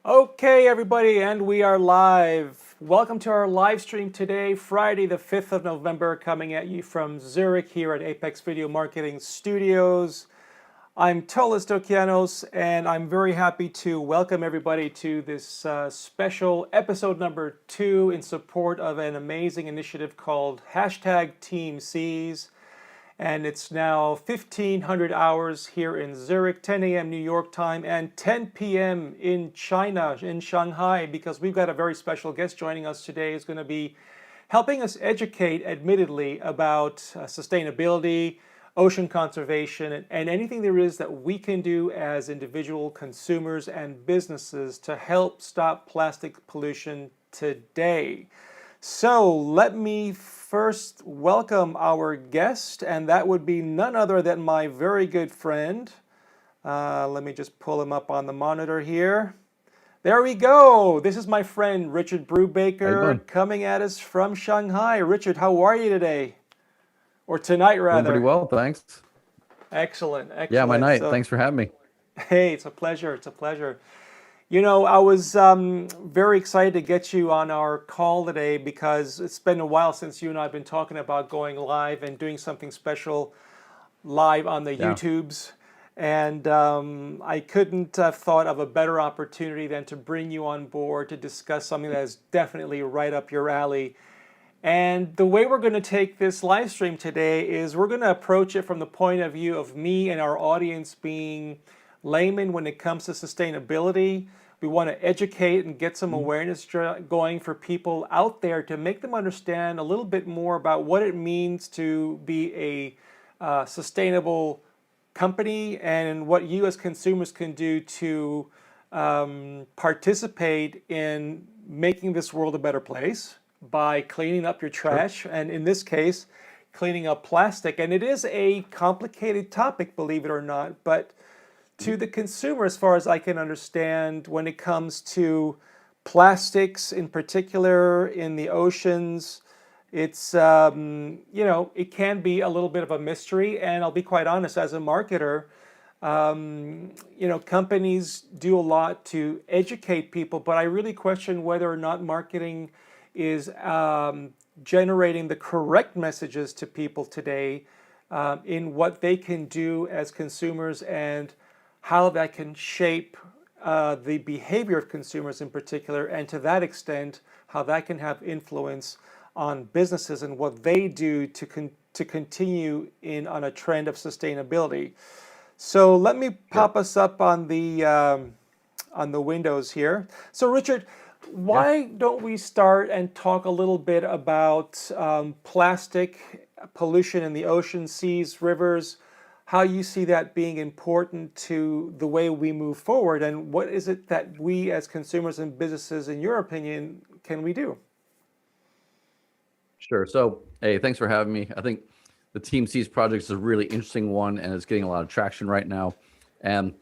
Okay, everybody, and we are live. Welcome to our live stream today, Friday, the 5th of November, coming at you from Zurich here at Apex Video Marketing Studios. I'm Tolis Dokianos, and I'm very happy to welcome everybody to this special episode number 2 in support of an amazing initiative called hashtag Team Seas. And it's now 1500 hours here in Zurich, 10 a.m. New York time, and 10 p.m. in China, in Shanghai, because we've got a very special guest joining us today who's going to be helping us educate, admittedly, about sustainability, ocean conservation, and anything there is that we can do as individual consumers and businesses to help stop plastic pollution today. So let me first welcome our guest, and that would be none other than my very good friend. Let me just pull him up on the monitor here. There we go. This is my friend Richard How you doing? Brubaker coming at us from Shanghai. Richard, how are you today? Or tonight, Doing pretty rather. well, thanks. Excellent, Yeah, my excellent. night. So, Thanks for having me. hey, it's a pleasure. It's a pleasure. You know, I was very excited to get you on our call today because it's been a while since you and I have been talking about going live and doing something special live on the Yeah, YouTubes. And I couldn't have thought of a better opportunity than to bring you on board to discuss something that is definitely right up your alley. And the way we're going to take this live stream today is we're going to approach it from the point of view of me and our audience being laymen when it comes to sustainability. We want to educate and get some mhm, awareness going for people out there to make them understand a little bit more about what it means to be a sustainable company and what you as consumers can do to participate in making this world a better place by cleaning up your sure. trash, and in this case, cleaning up plastic. And it is a complicated topic, believe it or not, but Mhm. to the consumer, as far as I can understand, when it comes to plastics in particular in the oceans, it's, it can be a little bit of a mystery. And I'll be quite honest, as a marketer, companies do a lot to educate people, but I really question whether or not marketing is generating the correct messages to people today in what they can do as consumers and how that can shape the behavior of consumers in particular, and to that extent, how that can have influence on businesses and what they do to continue in on a trend of sustainability. So let me Sure. pop us up on the windows here. So Richard, Yeah, why don't we start and talk a little bit about plastic pollution in the ocean, seas, rivers, how you see that being important to the way we move forward, and what is it that we as consumers and businesses, in your opinion, can we do? sure. So, hey, thanks for having me. I think the Team Seas project is a really interesting one, and it's getting a lot of traction right now. And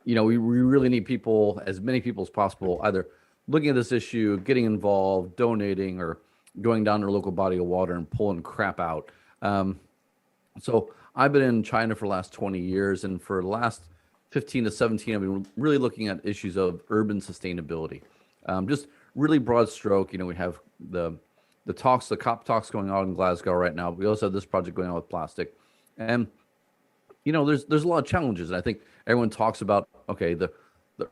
we really need people, as many people as possible, either looking at this issue, getting involved, donating, or going down to their local body of water and pulling crap out. Um, So I've been in China for the last 20 years, and for the last 15 to 17, I've been really looking at issues of urban sustainability. Just really broad stroke. We have the talks, the COP talks going on in Glasgow right now. We also have this project going on with plastic, and there's a lot of challenges. And I think everyone talks about, okay, the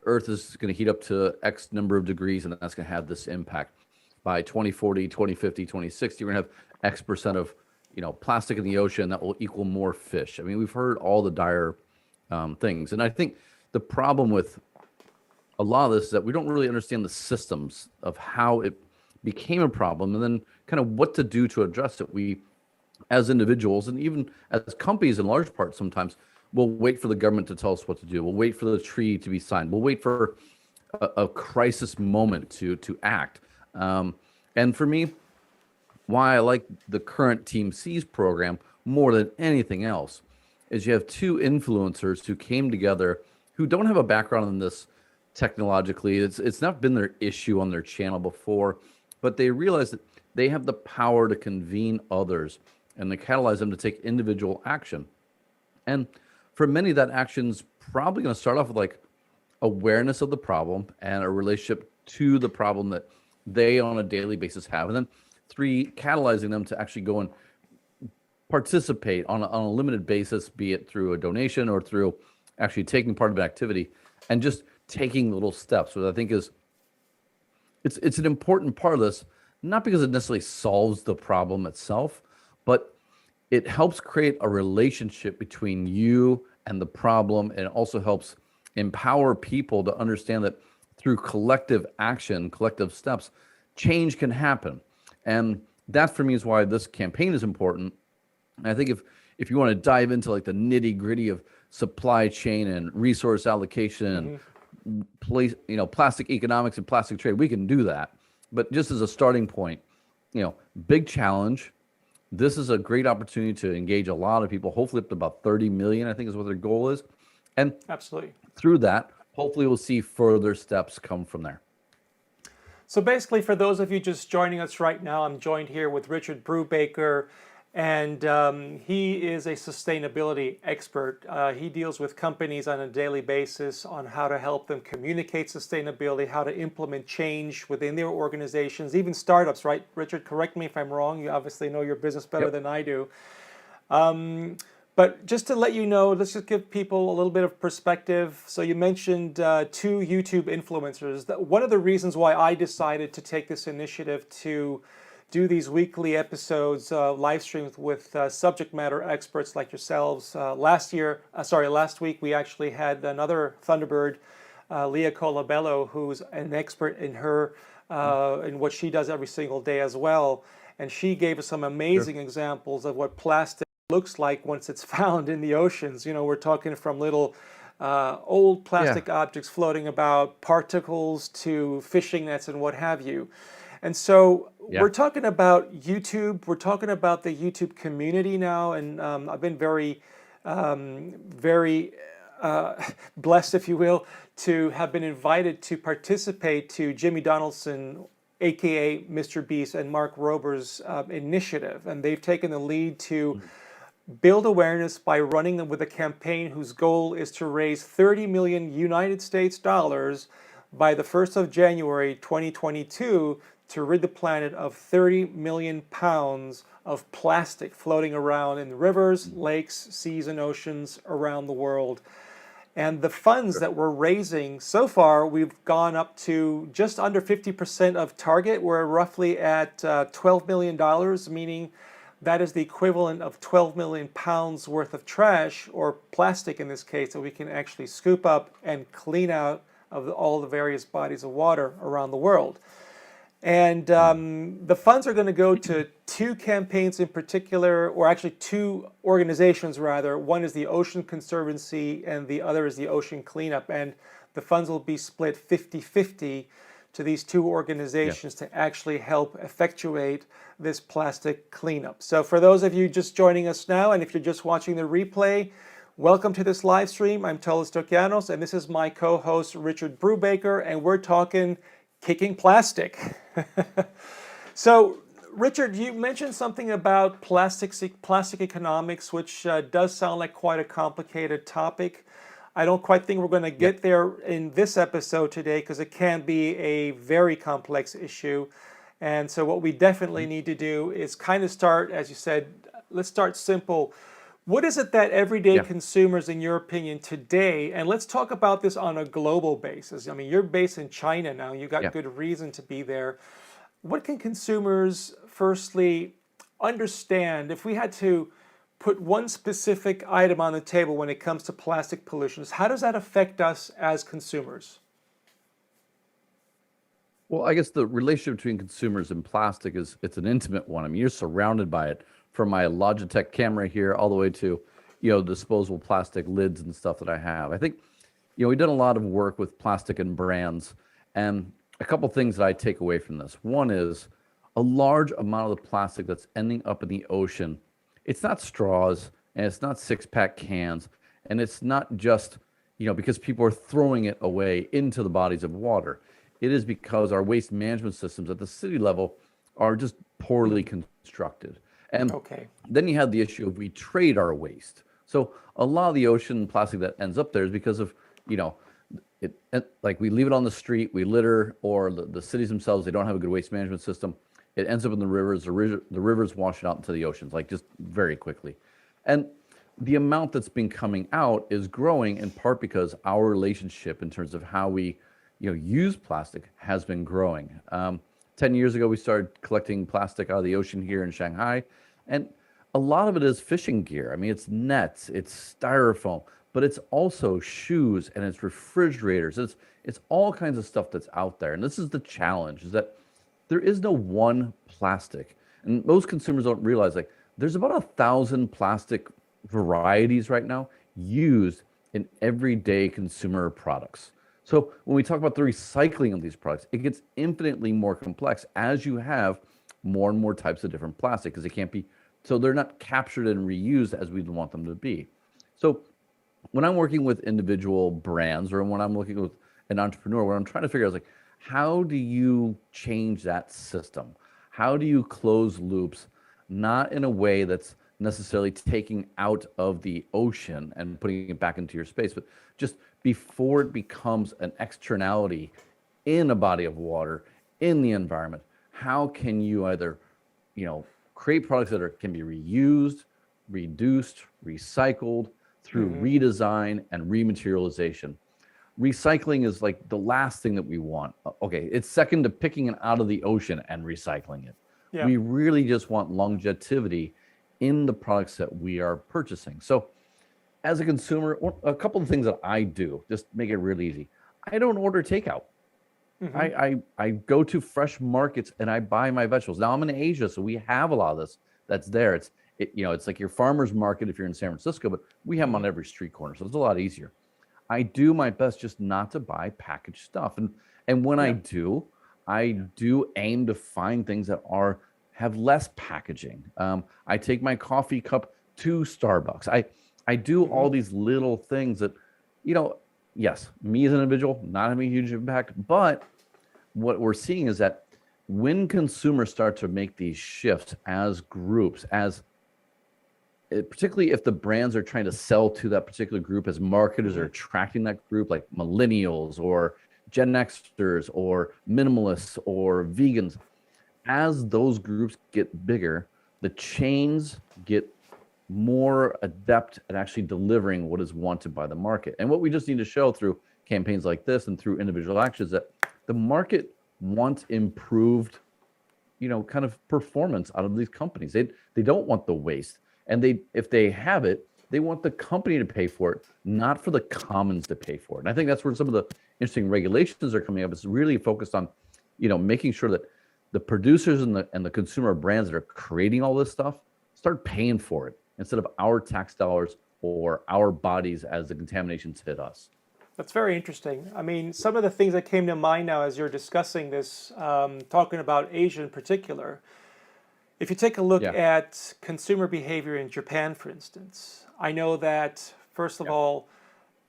Earth is going to heat up to X number of degrees, and that's going to have this impact by 2040, 2050, 2060. We're going to have X% of plastic in the ocean that will equal more fish. I mean, we've heard all the dire things, and I think the problem with a lot of this is that we don't really understand the systems of how it became a problem, and then kind of what to do to address it. We, as individuals, and even as companies, in large part, sometimes we'll wait for the government to tell us what to do. We'll wait for the treaty to be signed. We'll wait for a crisis moment to act. And for me, why I like the current Team C's program more than anything else is you have two influencers who came together who don't have a background in this technologically. It's not been their issue on their channel before, but they realize that they have the power to convene others and to catalyze them to take individual action. And for many, that action's probably going to start off with like, awareness of the problem and a relationship to the problem that they on a daily basis have. And then 3, catalyzing them to actually go and participate on a limited basis, be it through a donation or through actually taking part of an activity and just taking little steps, which I think is it's an important part of this, not because it necessarily solves the problem itself, but it helps create a relationship between you and the problem, and it also helps empower people to understand that through collective action, collective steps, change can happen. And that for me is why this campaign is important. And I think if you want to dive into like the nitty gritty of supply chain and resource allocation and plastic economics and plastic trade, we can do that. But just as a starting point, big challenge. This is a great opportunity to engage a lot of people, hopefully up to about 30 million, I think is what their goal is. And absolutely, through that, hopefully we'll see further steps come from there. So basically, for those of you just joining us right now, I'm joined here with Richard Brubaker, and he is a sustainability expert. He deals with companies on a daily basis on how to help them communicate sustainability, how to implement change within their organizations, even startups, right? Richard, correct me if I'm wrong. You obviously know your business better than I do. But just to let you know, let's just give people a little bit of perspective. So you mentioned 2 YouTube influencers. One of the reasons why I decided to take this initiative to do these weekly episodes, live streams with subject matter experts like yourselves. Last week we actually had another Thunderbird, Leah Colabello, who's an expert in in what she does every single day as well. And she gave us some amazing examples of what plastic looks like once it's found in the oceans. We're talking from little old plastic objects floating about, particles to fishing nets and what have you. And so we're talking about YouTube. We're talking about the YouTube community now, and I've been very, very blessed, if you will, to have been invited to participate to Jimmy Donaldson, aka Mr. Beast, and Mark Rober's initiative, and they've taken the lead to build awareness by running them with a campaign whose goal is to raise 30 million United States dollars by the 1st of January 2022 to rid the planet of 30 million pounds of plastic floating around in rivers, lakes, seas, and oceans around the world. And the funds that we're raising so far, we've gone up to just under 50% of target. We're roughly at $12 million, meaning that is the equivalent of 12 million pounds worth of trash, or plastic in this case, that we can actually scoop up and clean out of all the various bodies of water around the world. And the funds are going to go to 2 campaigns in particular, or actually 2 organizations rather. One is the Ocean Conservancy and the other is the Ocean Cleanup. And the funds will be split 50-50 to these 2 organizations to actually help effectuate this plastic cleanup. So for those of you just joining us now, and if you're just watching the replay, welcome to this live stream. I'm Tolis Dokianos, and this is my co-host Richard Brubaker, and we're talking kicking plastic. So, Richard, you mentioned something about plastic economics, which does sound like quite a complicated topic. I don't quite think we're going to get there in this episode today because it can be a very complex issue. And so what we definitely need to do is kind of start, as you said, let's start simple. What is it that everyday consumers, in your opinion, today, and let's talk about this on a global basis. I mean, you're based in China now, you got good reason to be there. What can consumers firstly understand if we had to put one specific item on the table when it comes to plastic pollution? How does that affect us as consumers? Well, I guess the relationship between consumers and plastic it's an intimate one. I mean, you're surrounded by it, from my Logitech camera here all the way to, disposable plastic lids and stuff that I have. I think, we've done a lot of work with plastic and brands, and a couple things that I take away from this. One is a large amount of the plastic that's ending up in the ocean. It's not straws, and it's not 6-pack cans, and it's not just, because people are throwing it away into the bodies of water. It is because our waste management systems at the city level are just poorly constructed. And then you have the issue of we trade our waste. So a lot of the ocean plastic that ends up there is because of, like we leave it on the street, we litter, or the cities themselves, they don't have a good waste management system. It ends up in the rivers. The rivers wash it out into the oceans, like just very quickly. And the amount that's been coming out is growing in part because our relationship in terms of how we, use plastic has been growing. 10 years ago, we started collecting plastic out of the ocean here in Shanghai, and a lot of it is fishing gear. I mean, it's nets, it's styrofoam, but it's also shoes and it's refrigerators. It's all kinds of stuff that's out there. And this is the challenge: is that there is no one plastic, and most consumers don't realize like there's about 1,000 plastic varieties right now used in everyday consumer products. So when we talk about the recycling of these products, it gets infinitely more complex as you have more and more types of different plastic, because they can't be, so they're not captured and reused as we'd want them to be. So when I'm working with individual brands, or when I'm looking with an entrepreneur, what I'm trying to figure out is like, how do you change that system? How do you close loops, not in a way that's necessarily taking out of the ocean and putting it back into your space, but just before it becomes an externality in a body of water, in the environment? How can you either, create products that can be reused, reduced, recycled through redesign and rematerialization? Recycling is like the last thing that we want. Okay, it's second to picking it out of the ocean and recycling it. Yeah. We really just want longevity in the products that we are purchasing. So as a consumer, a couple of things that I do, just make it really easy. I don't order takeout. I go to fresh markets and I buy my vegetables. Now I'm in Asia, so we have a lot of this that's there. It's like your farmer's market if you're in San Francisco, but we have them on every street corner, so it's a lot easier. I do my best just not to buy packaged stuff, and when I do aim to find things that have less packaging. I take my coffee cup to Starbucks. I do all these little things that, yes, me as an individual, not having a huge impact, but what we're seeing is that when consumers start to make these shifts as groups, particularly if the brands are trying to sell to that particular group, as marketers are attracting that group, like millennials or Gen Xers or minimalists or vegans, as those groups get bigger, the chains get more adept at actually delivering what is wanted by the market. And what we just need to show through campaigns like this and through individual actions, that the market wants improved, kind of performance out of these companies. They don't want the waste. And if they have it, they want the company to pay for it, not for the commons to pay for it. And I think that's where some of the interesting regulations are coming up. It's really focused on, making sure that the producers and the consumer brands that are creating all this stuff start paying for it, instead of our tax dollars or our bodies as the contaminations hit us. That's very interesting. I mean, some of the things that came to mind now as you're discussing this, talking about Asia in particular, if you take a look at consumer behavior in Japan, for instance, I know that, first of all,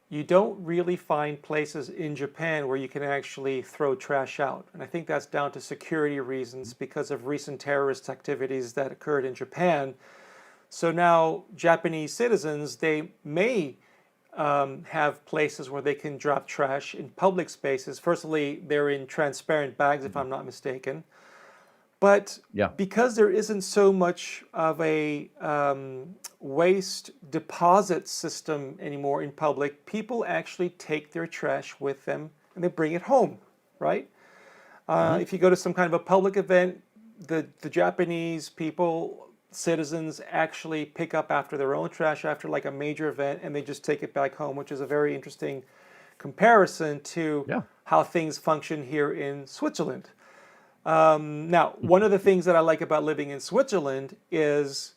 you don't really find places in Japan where you can actually throw trash out. And I think that's down to security reasons because of recent terrorist activities that occurred in Japan. So now Japanese citizens, they may have places where they can drop trash in public spaces. Firstly, they're in transparent bags, if I'm not mistaken. But because there isn't so much of a waste deposit system anymore in public, people actually take their trash with them and they bring it home, right? If you go to some kind of a public event, the Japanese people, citizens, actually pick up after their own trash after like a major event, and they just take it back home, which is a very interesting comparison to how things function here in Switzerland. Now, one of the things that I like about living in Switzerland is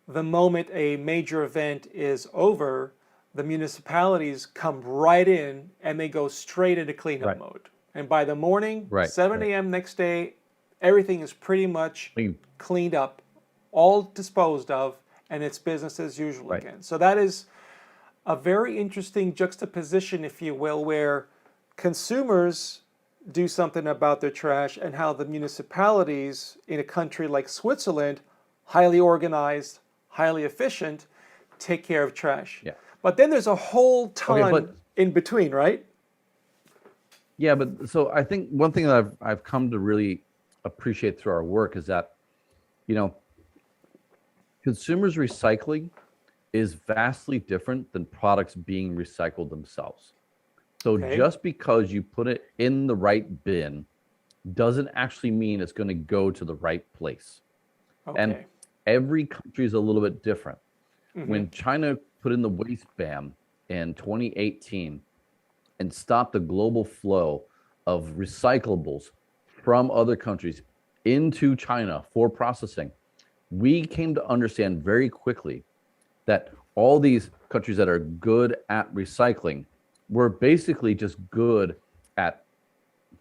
the moment a major event is over, the municipalities come right in and they go straight into cleanup mode. And by the morning, 7 a.m. next day, everything is pretty much cleaned up, all disposed of, and it's business as usual again. So that is a very interesting juxtaposition, if you will, where consumers do something about their trash and how the municipalities in a country like Switzerland, highly organized, highly efficient, take care of trash. But then there's a whole ton in between, right? Yeah, but so I think one thing that I've come to really appreciate through our work is that, you know, consumers recycling is vastly different than products being recycled themselves. So Okay. just because you put it in the right bin doesn't actually mean it's going to go to the right place. And Okay. every country is a little bit different. Mm-hmm. When China put in the waste ban in 2018 and stopped the global flow of recyclables from other countries into China for processing, we came to understand very quickly that all these countries that are good at recycling were basically just good at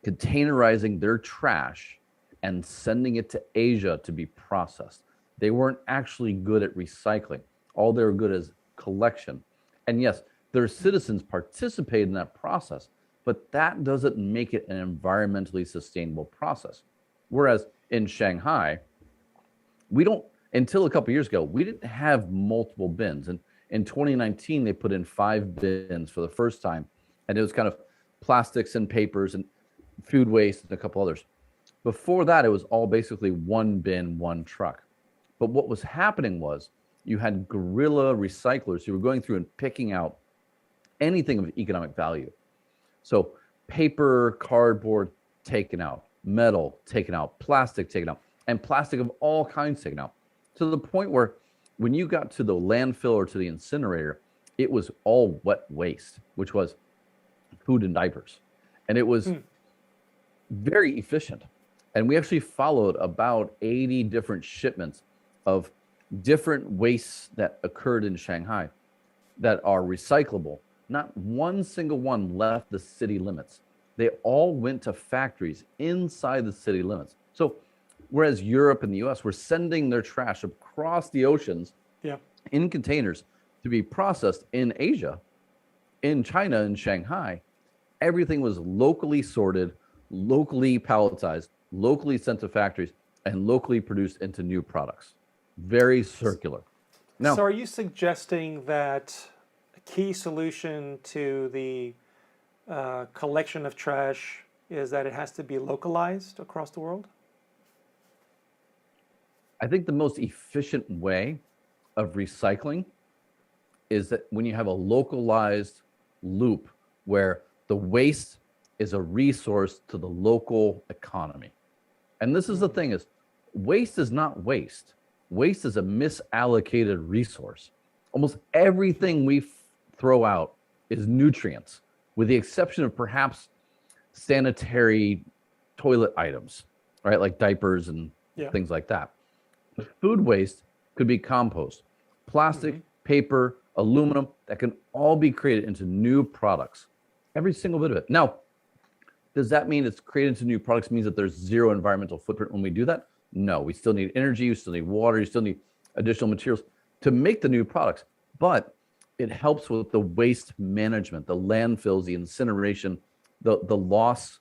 containerizing their trash and sending it to Asia to be processed. They weren't actually good at recycling. All they were good as collection. And yes, their citizens participate in that process, but that doesn't make it an environmentally sustainable process. Whereas in Shanghai, we don't, until a couple of years ago, we didn't have multiple bins. And in 2019, they put in 5 bins for the first time. And it was kind of plastics and papers and food waste and a couple others. Before that, it was all basically one bin, one truck. But what was happening was you had guerrilla recyclers who were going through and picking out anything of economic value. So paper, cardboard taken out, metal taken out, plastic taken out, and plastic of all kinds taken out, to the point where when you got to the landfill or to the incinerator, it was all wet waste, which was food and diapers. And it was very efficient. And we actually followed about 80 different shipments of different wastes that occurred in Shanghai that are recyclable. Not one single one left the city limits. They all went to factories inside the city limits. So whereas Europe and the US were sending their trash across the oceans Yeah. in containers to be processed in Asia, in China, in Shanghai, everything was locally sorted, locally palletized, locally sent to factories, and locally produced into new products. Very circular. So Now, are you suggesting that a key solution to the collection of trash is that it has to be localized across the world? I think the most efficient way of recycling is that when you have a localized loop where the waste is a resource to the local economy. And this is the thing is waste is not waste. Waste is a misallocated resource. Almost everything we throw out is nutrients, with the exception of perhaps sanitary toilet items, right? Like diapers and Yeah. things like that. But food waste could be compost, plastic, paper, aluminum, that can all be created into new products. Every single bit of it. Now, does that mean it's created into new products means that there's zero environmental footprint when we do that? No, we still need energy, you still need water, you still need additional materials to make the new products. But it helps with the waste management, the landfills, the incineration, the loss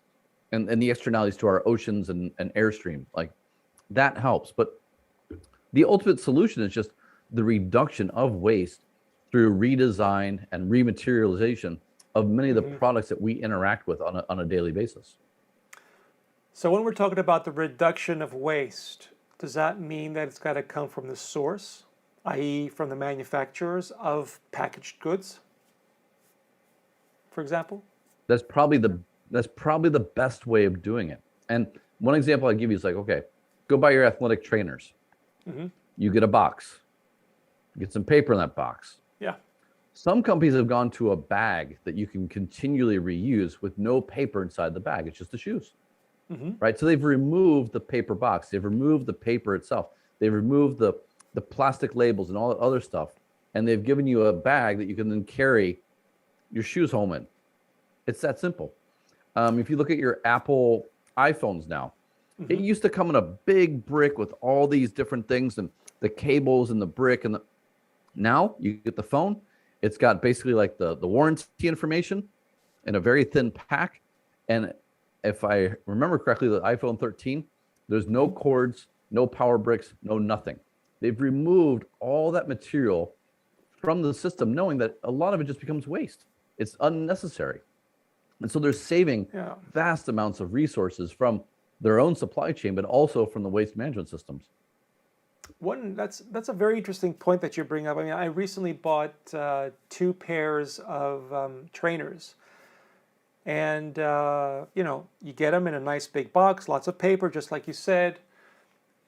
and the externalities to our oceans and airstream. Like that helps. But the ultimate solution is just the reduction of waste through redesign and rematerialization of many of the products that we interact with on a daily basis. So when we're talking about the reduction of waste, does that mean that it's got to come from the source, i.e., from the manufacturers of packaged goods, for example? That's probably the best way of doing it. And one example I give you is like, okay, go buy your athletic trainers. You get a box. Get some paper in that box. Yeah. Some companies have gone to a bag that you can continually reuse with no paper inside the bag. It's just the shoes, right? So they've removed the paper box. They've removed the paper itself. They've removed the plastic labels and all that other stuff. And they've given you a bag that you can then carry your shoes home in. It's that simple. If you look at your Apple iPhones now, it used to come in a big brick with all these different things and the cables and the brick and now you get the phone. It's got basically like the warranty information in a very thin pack. And if I remember correctly, the iPhone 13, there's no cords, no power bricks, no nothing. They've removed all that material from the system, knowing that a lot of it just becomes waste. It's unnecessary. And so they're saving Yeah. vast amounts of resources from their own supply chain, but also from the waste management systems. That's a very interesting point that you bring up. I mean, I recently bought 2 pairs of trainers, and you get them in a nice big box, lots of paper, just like you said.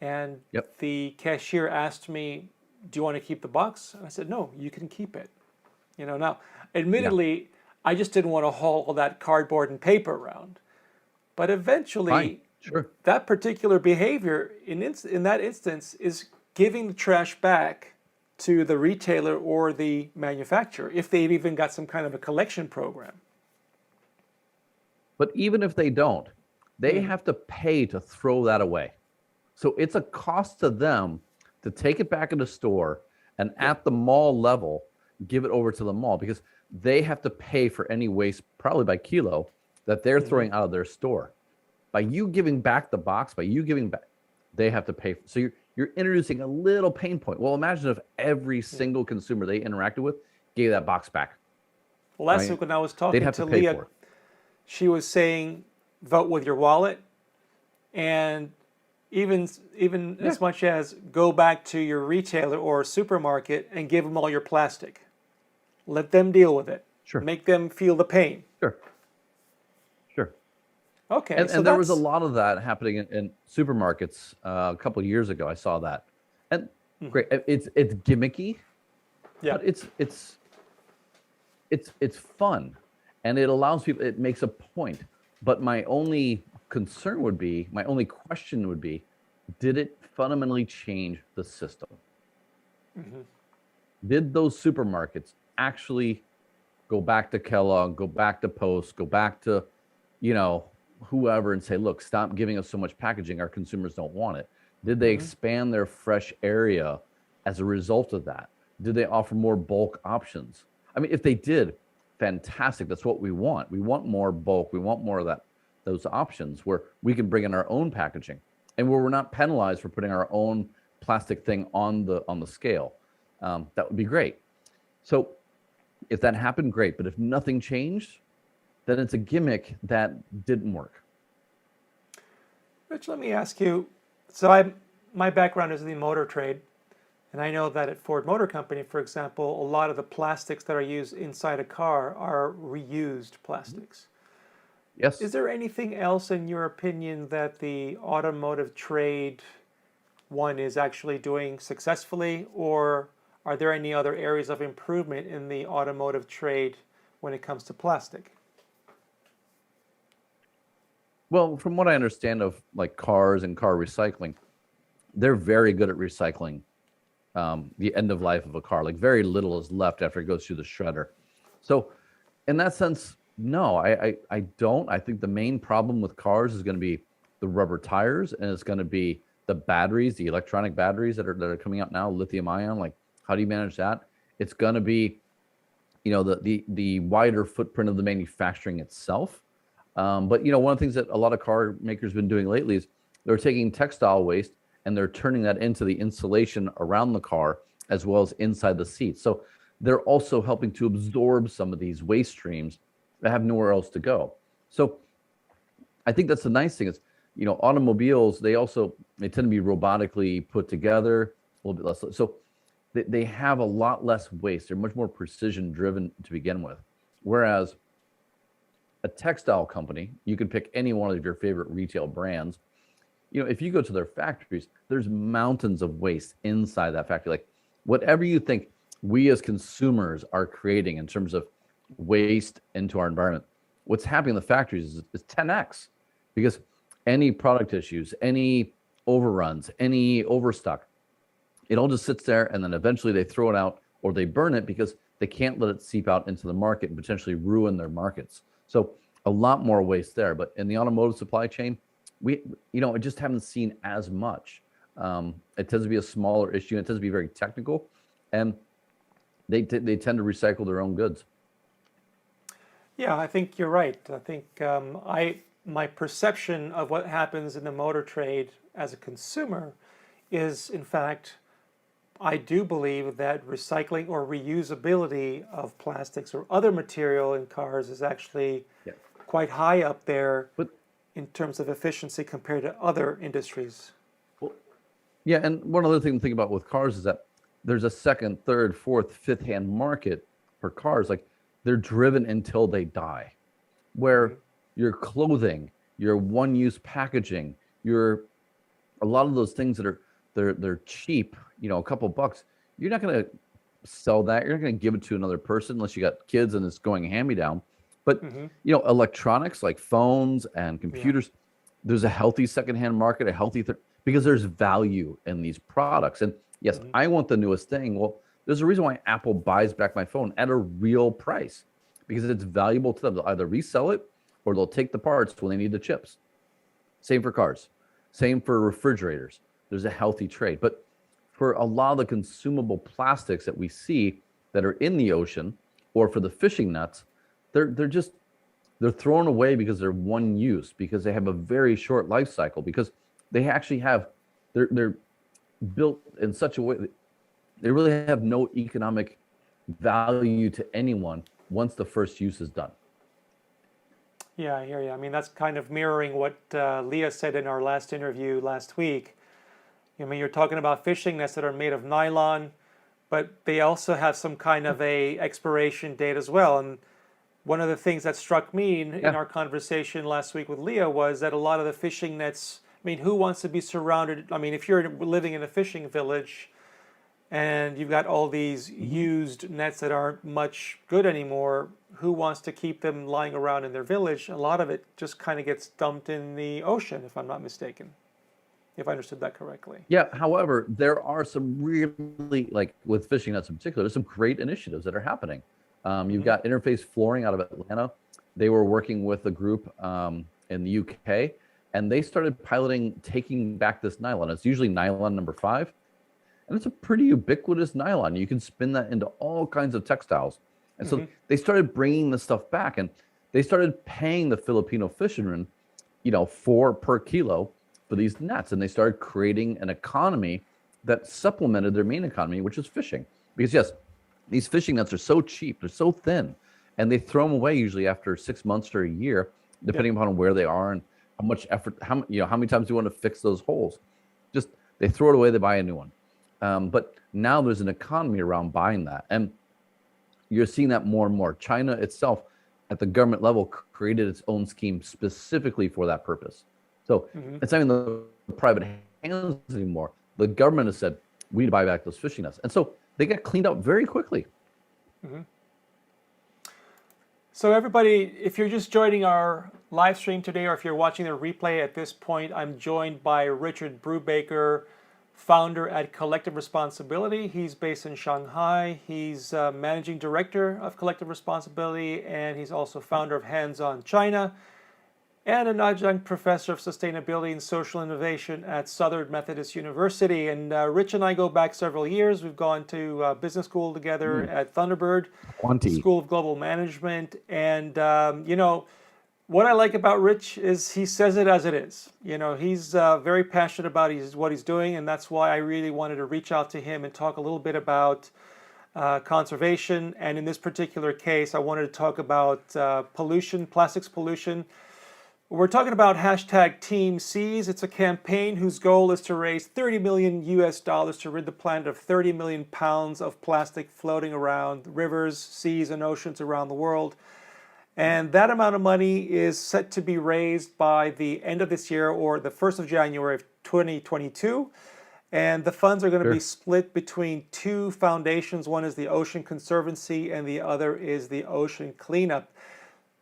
And Yep. the cashier asked me, "Do you want to keep the box?" And I said, "No, you can keep it." Now, Yeah. admittedly, I just didn't want to haul all that cardboard and paper around. But Fine. eventually, Sure. that particular behavior in that instance is giving the trash back to the retailer or the manufacturer if they've even got some kind of a collection program. But even if they don't, they have to pay to throw that away. So it's a cost to them to take it back in the store and at the mall level, give it over to the mall because they have to pay for any waste, probably by kilo, that they're throwing out of their store. By you giving back the box, by you giving back, they have to pay. So you're introducing a little pain point. Well, imagine if every single consumer they interacted with gave that box back. Last Right. week when I was They'd talking have to to pay Leah, for it. she was saying vote with your wallet, and even Yeah. as much as go back to your retailer or supermarket and give them all your plastic. Let them deal with it. Sure. Make them feel the pain. Sure. Sure. Okay, And, so and there was a that's lot of that happening in supermarkets a couple of years ago. I saw that, and great. It's gimmicky, yeah. but it's fun, and it allows people. It makes a point. But my only concern would be, my only question would be, did it fundamentally change the system? Did those supermarkets actually go back to Kellogg, go back to Post, go back to, whoever and say, look, stop giving us so much packaging. Our consumers don't want it. Did they expand their fresh area as a result of that? Did they offer more bulk options? I mean, if they did, fantastic. That's what we want. We want more bulk. We want more of those options where we can bring in our own packaging and where we're not penalized for putting our own plastic thing on the scale. That would be great. So if that happened, great. But if nothing changed, then it's a gimmick that didn't work. Rich, let me ask you. So my background is in the motor trade, and I know that at Ford Motor Company, for example, a lot of the plastics that are used inside a car are reused plastics. Yes. Is there anything else, in your opinion, that the automotive trade one is actually doing successfully, or are there any other areas of improvement in the automotive trade when it comes to plastic? Well, from what I understand of like cars and car recycling, they're very good at recycling the end of life of a car. Like very little is left after it goes through the shredder. So, in that sense, no, I don't. I think the main problem with cars is going to be the rubber tires, and it's going to be the batteries, the electronic batteries that are coming out now, lithium ion. Like, how do you manage that? It's going to be, the wider footprint of the manufacturing itself. But one of the things that a lot of car makers have been doing lately is they're taking textile waste and they're turning that into the insulation around the car as well as inside the seat. So they're also helping to absorb some of these waste streams that have nowhere else to go. So I think that's the nice thing is, automobiles, they tend to be robotically put together a little bit less. So they have a lot less waste. They're much more precision driven to begin with. Whereas a textile company, you can pick any one of your favorite retail brands. If you go to their factories, there's mountains of waste inside that factory. Like whatever you think we as consumers are creating in terms of waste into our environment, what's happening in the factories is 10x because any product issues, any overruns, any overstock, it all just sits there and then eventually they throw it out or they burn it because they can't let it seep out into the market and potentially ruin their markets. So a lot more waste there. But in the automotive supply chain, I just haven't seen as much. It tends to be a smaller issue. It tends to be very technical, and they tend to recycle their own goods. Yeah, I think you're right. I think my perception of what happens in the motor trade as a consumer is, in fact, I do believe that recycling or reusability of plastics or other material in cars is actually quite high up there But in terms of efficiency compared to other industries. well, yeah, and one other thing to think about with cars is that there's a second, third, fourth, fifth hand market for cars. Like they're driven until they die. Where your clothing, your one-use packaging, your a lot of those things that are they're cheap, a couple bucks. You're not going to sell that. You're not going to give it to another person unless you got kids and it's going hand-me-down. But electronics like phones and computers, there's a healthy secondhand market, a healthy because there's value in these products. And yes, I want the newest thing. Well, there's a reason why Apple buys back my phone at a real price because it's valuable to them. They'll either resell it or they'll take the parts when they need the chips. Same for cars. Same for refrigerators. There's a healthy trade. But for a lot of the consumable plastics that we see that are in the ocean or for the fishing nets, they're thrown away because they're one use, because they have a very short life cycle, because they actually have they're built in such a way that they really have no economic value to anyone once the first use is done. Yeah, I hear you. I mean, that's kind of mirroring what Leah said in our last interview last week. I mean, you're talking about fishing nets that are made of nylon, but they also have some kind of a expiration date as well. And one of the things that struck me in our conversation last week with Leah was that a lot of the fishing nets, I mean, who wants to be surrounded? I mean, if you're living in a fishing village and you've got all these used nets that aren't much good anymore, who wants to keep them lying around in their village? A lot of it just kind of gets dumped in the ocean, if I'm not mistaken, if I understood that correctly. Yeah, however, there are some really, like with fishing nets in particular, there's some great initiatives that are happening. You've got Interface Flooring out of Atlanta. They were working with a group in the UK, and they started piloting taking back this nylon. It's usually nylon number 5, and it's a pretty ubiquitous nylon. You can spin that into all kinds of textiles. And so they started bringing this stuff back, and they started paying the Filipino fishermen, per kilo for these nets, and they started creating an economy that supplemented their main economy, which is fishing. Because yes, these fishing nets are so cheap, they're so thin, and they throw them away usually after 6 months or a year, depending upon where they are and how much effort, how many times you want to fix those holes. Just they throw it away, they buy a new one. But now there's an economy around buying that, and you're seeing that more and more. China itself, at the government level, created its own scheme specifically for that purpose. So it's not even the private hands anymore. The government has said, we need to buy back those fishing nets. And so they got cleaned up very quickly. So everybody, if you're just joining our live stream today, or if you're watching the replay at this point, I'm joined by Richard Brubaker, founder at Collective Responsibility. He's based in Shanghai. He's managing director of Collective Responsibility, and he's also founder of Hands On China, and an adjunct professor of sustainability and social innovation at Southern Methodist University. And Rich and I go back several years. We've gone to business school together at Thunderbird School of Global Management. And, what I like about Rich is he says it as it is. He's very passionate about what he's doing, and that's why I really wanted to reach out to him and talk a little bit about conservation. And in this particular case, I wanted to talk about pollution, plastics pollution. We're talking about hashtag Team Seas. It's a campaign whose goal is to raise $30 million to rid the planet of 30 million pounds of plastic floating around rivers, seas, and oceans around the world. And that amount of money is set to be raised by the end of this year, or the 1st of January of 2022. And the funds are going to be split between two foundations. One is the Ocean Conservancy, and the other is the Ocean Cleanup.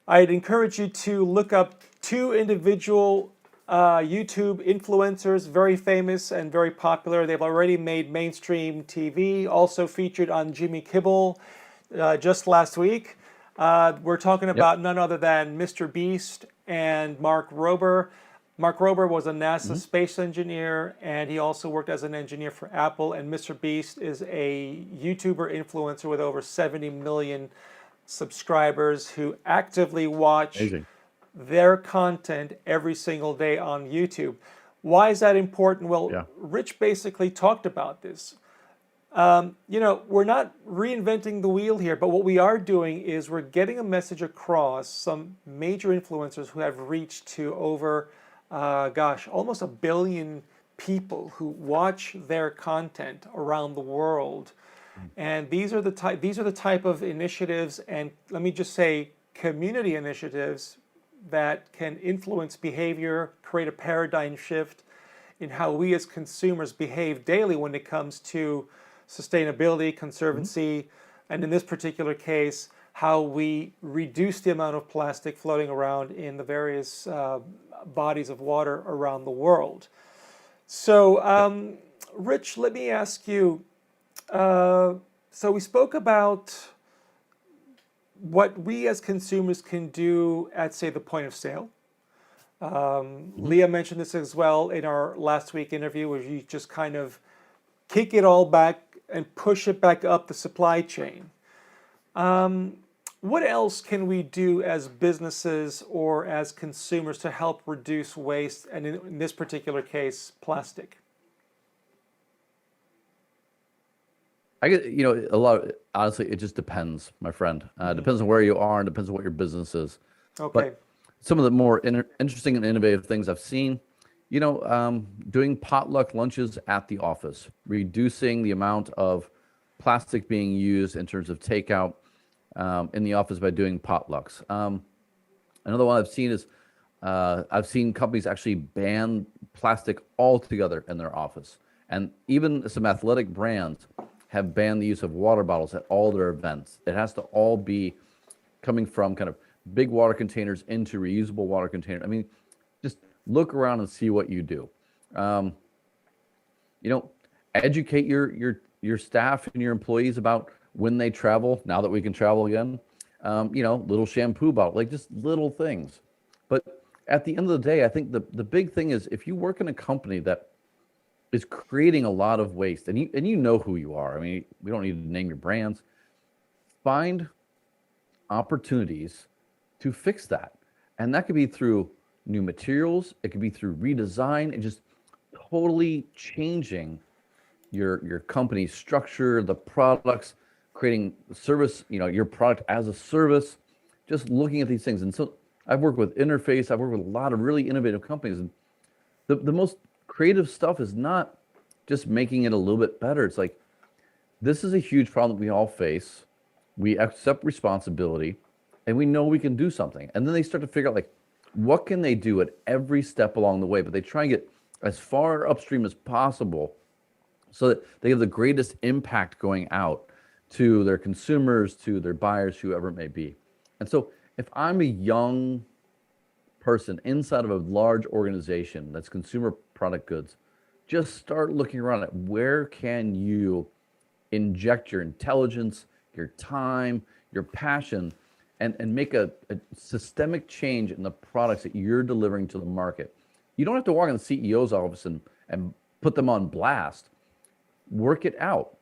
I'd encourage you to look up two individual YouTube influencers, very famous and very popular. They've already made mainstream TV, also featured on Jimmy Kimmel just last week. We're talking about none other than Mr. Beast and Mark Rober. Mark Rober was a NASA space engineer, and he also worked as an engineer for Apple. And Mr. Beast is a YouTuber influencer with over 70 million subscribers who actively watch their content every single day on YouTube. Why is that important? Well, Rich basically talked about this. We're not reinventing the wheel here, but what we are doing is we're getting a message across some major influencers who have reached to over, almost 1 billion people who watch their content around the world. And these are the type of initiatives, and let me just say community initiatives that can influence behavior, create a paradigm shift in how we as consumers behave daily when it comes to sustainability, conservancy, and in this particular case, how we reduce the amount of plastic floating around in the various bodies of water around the world. So, Rich, let me ask you, so we spoke about what we as consumers can do at, say, the point of sale. Leah mentioned this as well in our last week interview, where you just kind of kick it all back and push it back up the supply chain. What else can we do as businesses or as consumers to help reduce waste, and in this particular case, plastic? I get, a lot of, honestly, it just depends, my friend. Depends on where you are and depends on what your business is. Okay. But some of the more interesting and innovative things I've seen, doing potluck lunches at the office, reducing the amount of plastic being used in terms of takeout in the office by doing potlucks. Another one I've seen is I've seen companies actually ban plastic altogether in their office. And even some athletic brands have banned the use of water bottles at all their events. It has to all be coming from kind of big water containers into reusable water containers. I mean, just look around and see what you do. Educate your staff and your employees about when they travel, now that we can travel again. Little shampoo bottle, like just little things. But at the end of the day, I think the big thing is if you work in a company that is creating a lot of waste, and you know who you are. I mean, we don't need to name your brands. Find opportunities to fix that. And that could be through new materials, it could be through redesign, and just totally changing your company's structure, the products, creating service, your product as a service, just looking at these things. And so I've worked with Interface, I've worked with a lot of really innovative companies, and the most creative stuff is not just making it a little bit better. It's like, this is a huge problem that we all face. We accept responsibility and we know we can do something. And then they start to figure out, like, what can they do at every step along the way? But they try and get as far upstream as possible so that they have the greatest impact going out to their consumers, to their buyers, whoever it may be. And so if I'm a young person inside of a large organization that's consumer product goods, just start looking around at where can you inject your intelligence, your time, your passion, and make a systemic change in the products that you're delivering to the market. You don't have to walk in the CEO's office and put them on blast. Work it out.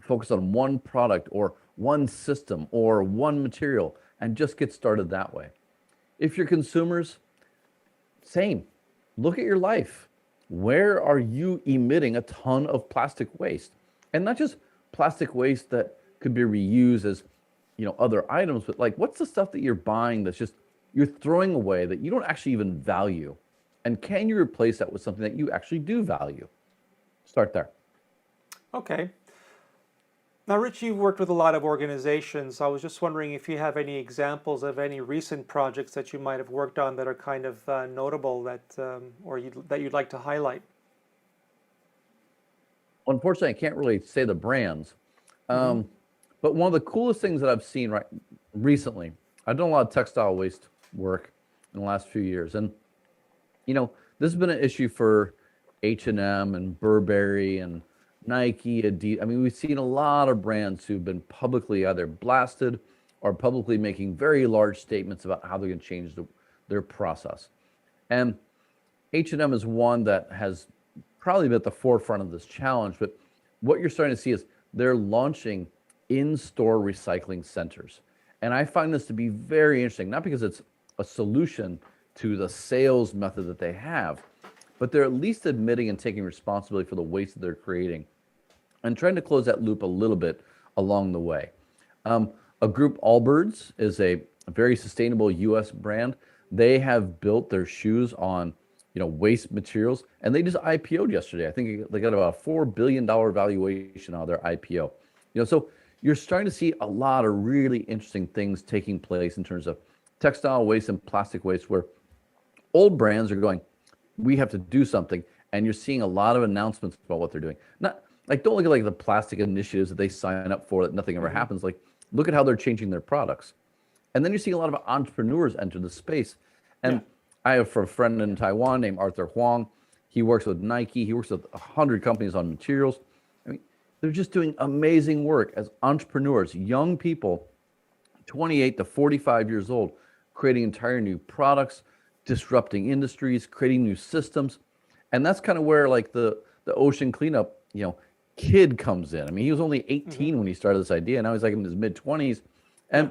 Focus on one product or one system or one material and just get started that way. If you're consumers, same. Look at your life. Where are you emitting a ton of plastic waste? And not just plastic waste that could be reused as, other items, but like, what's the stuff that you're buying that's just, you're throwing away that you don't actually even value? And can you replace that with something that you actually do value? Start there. Okay. Now, Rich, you've worked with a lot of organizations. I was just wondering if you have any examples of any recent projects that you might have worked on that are kind of notable that you'd like to highlight. Unfortunately, I can't really say the brands, but one of the coolest things that I've seen recently, I've done a lot of textile waste work in the last few years, and this has been an issue for H&M and Burberry and Nike, Adidas. I mean, we've seen a lot of brands who've been publicly either blasted or publicly making very large statements about how they're going to change their process. And H&M is one that has probably been at the forefront of this challenge. But what you're starting to see is they're launching in-store recycling centers. And I find this to be very interesting, not because it's a solution to the sales method that they have, but they're at least admitting and taking responsibility for the waste that they're creating. and trying to close that loop a little bit along the way. A group, Allbirds, is a very sustainable U.S. brand. They have built their shoes on, waste materials, and they just IPO'd yesterday. I think they got about a $4 billion valuation on their IPO. So you're starting to see a lot of really interesting things taking place in terms of textile waste and plastic waste, where old brands are going, we have to do something, and you're seeing a lot of announcements about what they're doing. Not like, don't look at like the plastic initiatives that they sign up for that nothing ever happens. Like, look at how they're changing their products. And then you see a lot of entrepreneurs enter the space. And I have a friend in Taiwan named Arthur Huang. He works with Nike. He works with 100 companies on materials. I mean, they're just doing amazing work as entrepreneurs, young people, 28 to 45 years old, creating entire new products, disrupting industries, creating new systems. And that's kind of where like the ocean cleanup, kid comes in. I mean, he was only 18 when he started this idea. Now he's like in his mid 20s. And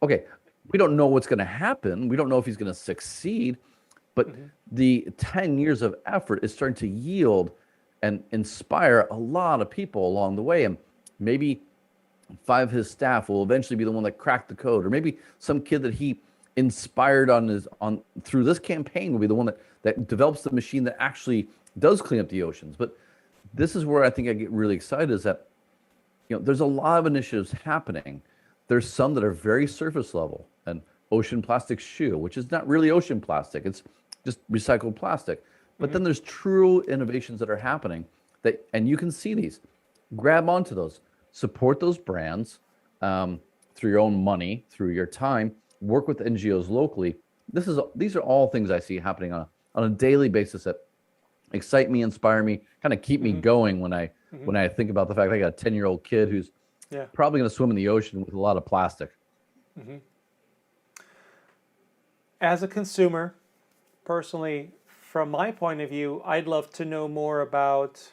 okay, we don't know what's going to happen. We don't know if he's going to succeed, but the 10 years of effort is starting to yield and inspire a lot of people along the way. And maybe 5 of his staff will eventually be the one that cracked the code, or maybe some kid that he inspired through this campaign will be the one that develops the machine that actually does clean up the oceans. But this is where I think I get really excited, is that there's a lot of initiatives happening. There's some that are very surface level, an ocean plastic shoe, which is not really ocean plastic, it's just recycled plastic. But then there's true innovations that are happening and you can see these. Grab onto those, support those brands through your own money, through your time, work with NGOs locally. These are all things I see happening on a daily basis that excite me, inspire me, kind of keep me going when I think about the fact I got a 10-year-old kid who's probably going to swim in the ocean with a lot of plastic. As a consumer, personally, from my point of view, I'd love to know more about,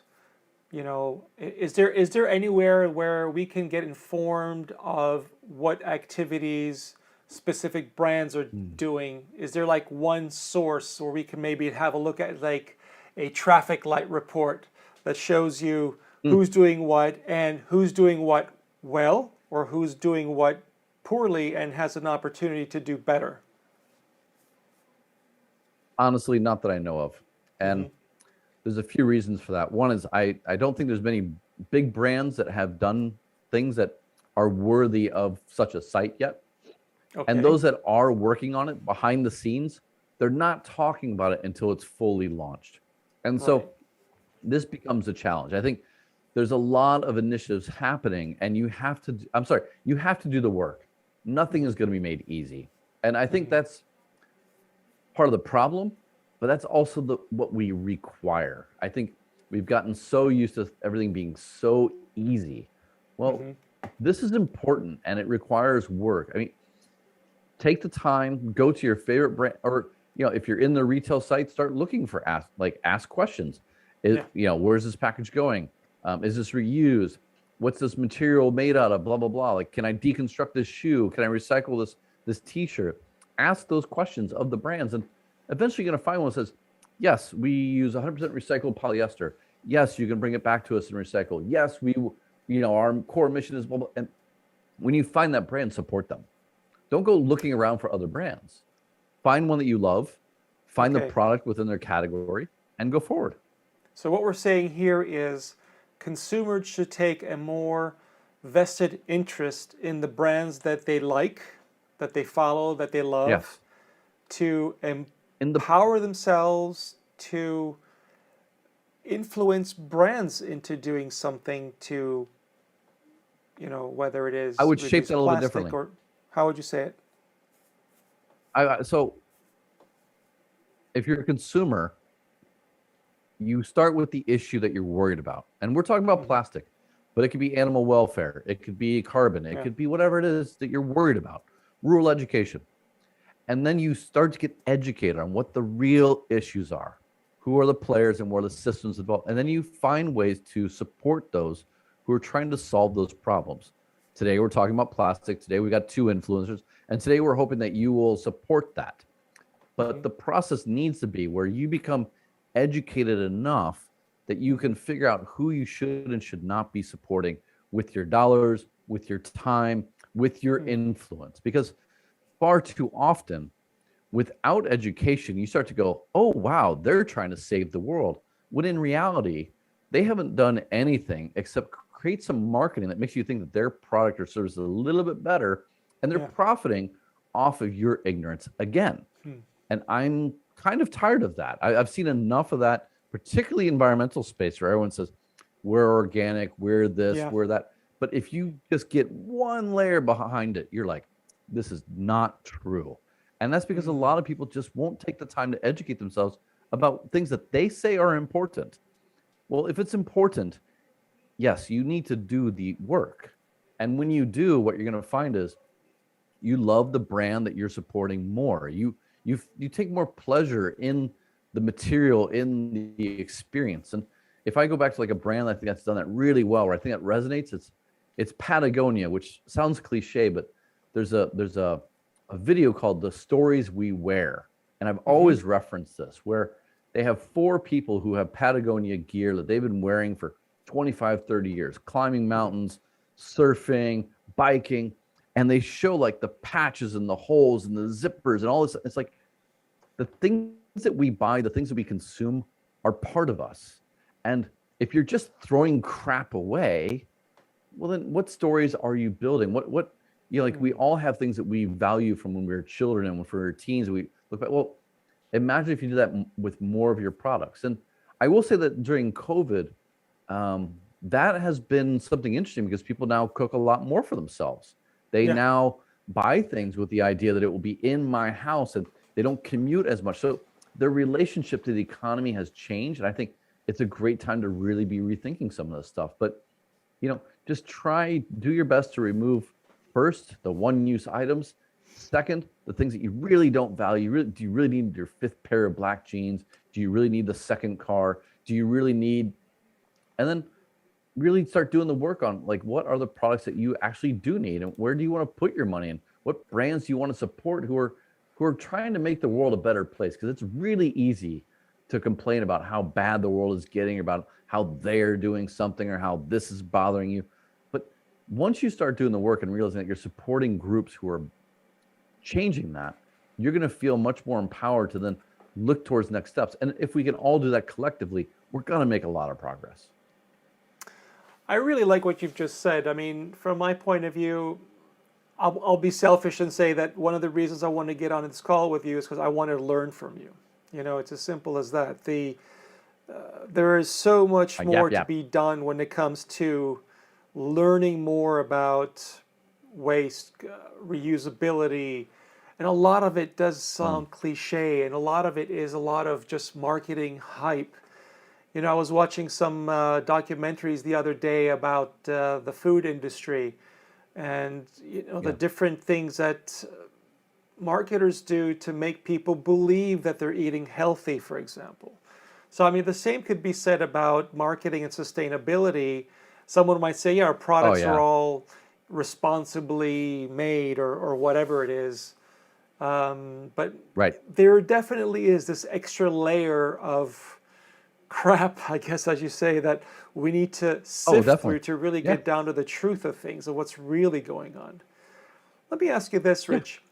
is there anywhere where we can get informed of what activities specific brands are doing? Is there like one source where we can maybe have a look at like a traffic light report that shows you who's doing what and who's doing what well, or who's doing what poorly and has an opportunity to do better? Honestly, not that I know of. And there's a few reasons for that. One is I don't think there's many big brands that have done things that are worthy of such a site yet. Okay. And those that are working on it behind the scenes, they're not talking about it until it's fully launched. And so this becomes a challenge. I think there's a lot of initiatives happening, and you have to do the work. Nothing is going to be made easy. And I think that's part of the problem, but that's also what we require. I think we've gotten so used to everything being so easy. Well, this is important, and it requires work. I mean, take the time, go to your favorite brand, or if you're in the retail site, start looking for ask questions. Where's this package going? Is this reused? What's this material made out of? Blah blah blah. Like, can I deconstruct this shoe? Can I recycle this T-shirt? Ask those questions of the brands, and eventually you're going to find one that says, yes, we use 100% recycled polyester. Yes, you can bring it back to us and recycle. Yes, our core mission is blah blah. And when you find that brand, support them. Don't go looking around for other brands. Find one that you love, find the product within their category, and go forward. So what we're saying here is consumers should take a more vested interest in the brands that they like, that they follow, that they love, to empower themselves to influence brands into doing something to, whether it is I would shape that a little bit differently. Or how would you say it? So if you're a consumer, you start with the issue that you're worried about. And we're talking about plastic, but it could be animal welfare. It could be carbon. It could be whatever it is that you're worried about. Rural education. And then you start to get educated on what the real issues are. Who are the players and what are the systems involved? And then you find ways to support those who are trying to solve those problems. Today, we're talking about plastic. Today, we got 2 influencers. And today, we're hoping that you will support that. But the process needs to be where you become educated enough that you can figure out who you should and should not be supporting with your dollars, with your time, with your influence. Because far too often, without education, you start to go, oh, wow, they're trying to save the world. When in reality, they haven't done anything except create some marketing that makes you think that their product or service is a little bit better, and they're profiting off of your ignorance again. And I'm kind of tired of that. I've seen enough of that, particularly environmental space, where everyone says, we're organic, we're this, we're that. But if you just get one layer behind it, you're like, this is not true. And that's because a lot of people just won't take the time to educate themselves about things that they say are important. Well, if it's important, yes, you need to do the work. And when you do, what you're going to find is you love the brand that you're supporting more. You take more pleasure in the material, in the experience. And if I go back to like a brand I think that's done that really well, where I think that resonates, it's Patagonia, which sounds cliche, but there's a video called The Stories We Wear. And I've always referenced this, where they have 4 people who have Patagonia gear that they've been wearing for 25, 30 years, climbing mountains, surfing, biking, and they show like the patches and the holes and the zippers and all this. It's like the things that we buy, the things that we consume are part of us. And if you're just throwing crap away, well, then what stories are you building? What you know, like we all have things that we value from when we were children and when we were teens. We look back, well, imagine if you do that with more of your products. And I will say that during COVID, that has been something interesting because people now cook a lot more for themselves. They now buy things with the idea that it will be in my house, and they don't commute as much. So their relationship to the economy has changed. And I think it's a great time to really be rethinking some of this stuff. But, you know, just do your best to remove first, the one-use items. Second, the things that you really don't value. Do you really need your 5th pair of black jeans? Do you really need the second car? Do you really need, and then really start doing the work on like, what are the products that you actually do need, and where do you want to put your money in? What brands do you want to support who are trying to make the world a better place? Because it's really easy to complain about how bad the world is getting, or about how they're doing something, or how this is bothering you. But once you start doing the work and realizing that you're supporting groups who are changing that, you're going to feel much more empowered to then look towards next steps. And if we can all do that collectively, we're going to make a lot of progress. I really like what you've just said. I mean, from my point of view, I'll be selfish and say that one of the reasons I want to get on this call with you is because I want to learn from you. You know, it's as simple as that. There is so much more to be done when it comes to learning more about waste, reusability, and a lot of it does sound cliche, and a lot of it is a lot of just marketing hype. You know, I was watching some documentaries the other day about the food industry, and you know the different things that marketers do to make people believe that they're eating healthy, for example. So I mean, the same could be said about marketing and sustainability. Someone might say, yeah, our products are all responsibly made, or whatever it is. But there definitely is this extra layer of crap, I guess, as you say, that we need to sift through to really get down to the truth of things and what's really going on. Let me ask you this, Rich.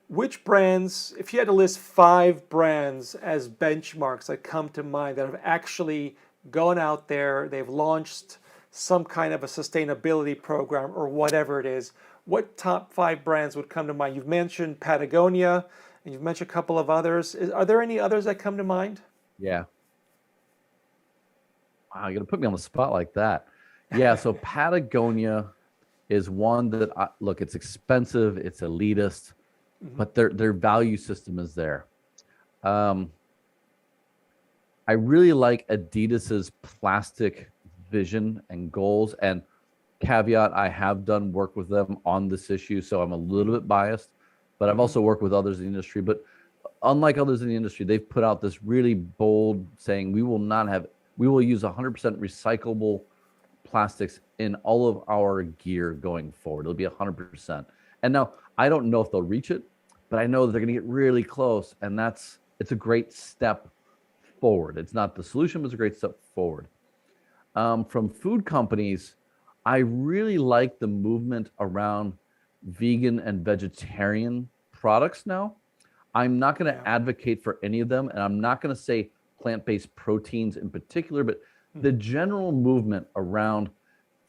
Which brands, if you had to list 5 brands as benchmarks that come to mind that have actually gone out there, they've launched some kind of a sustainability program or whatever it is, what top 5 brands would come to mind? You've mentioned Patagonia, and you've mentioned a couple of others. Are there any others that come to mind? Yeah. Wow, you're going to put me on the spot like that. Yeah, so Patagonia is one that, look, it's expensive, it's elitist, but their value system is there. I really like Adidas's plastic vision and goals, and caveat, I have done work with them on this issue, so I'm a little bit biased, but I've also worked with others in the industry. But unlike others in the industry, they've put out this really bold saying, we will use 100% recyclable plastics in all of our gear going forward. It'll be 100%. And now I don't know if they'll reach it, but I know that they're going to get really close, and it's a great step forward. It's not the solution, but it's a great step forward. From food companies, I really like the movement around vegan and vegetarian products now. I'm not going to advocate for any of them, and I'm not going to say plant-based proteins in particular, but the general movement around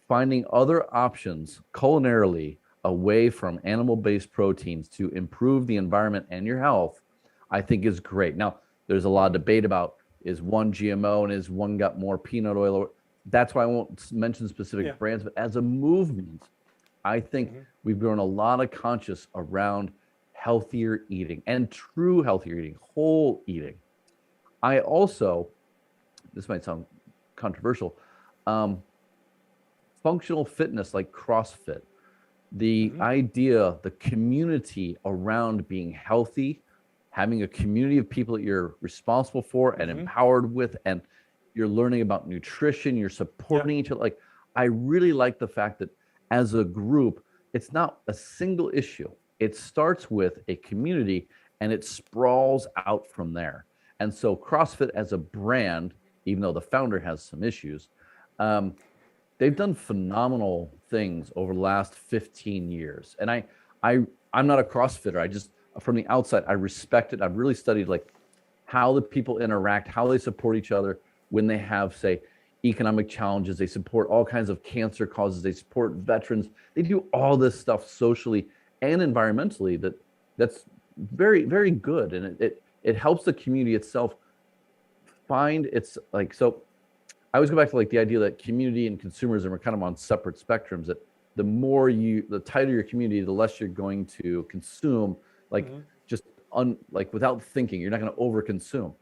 finding other options culinarily away from animal-based proteins to improve the environment and your health, I think is great. Now, there's a lot of debate about, is one GMO and is one got more peanut oil? That's why I won't mention specific brands, but as a movement, I think we've grown a lot of conscious around healthier eating and true healthier eating, whole eating. I also, this might sound controversial, functional fitness like CrossFit, the idea, the community around being healthy, having a community of people that you're responsible for and empowered with, and you're learning about nutrition, you're supporting each other. Like, I really like the fact that as a group, it's not a single issue. It starts with a community and it sprawls out from there. And so CrossFit as a brand, even though the founder has some issues, they've done phenomenal things over the last 15 years. And I'm not a CrossFitter. I just, from the outside, I respect it. I've really studied like how the people interact, how they support each other when they have, say, economic challenges. They support all kinds of cancer causes. They support veterans. They do all this stuff socially and environmentally that's very, very good. And it helps the community itself find its, like, so I always go back to like the idea that community and consumerism are kind of on separate spectrums, that the tighter your community, the less you're going to consume, like like without thinking, you're not going to over consume.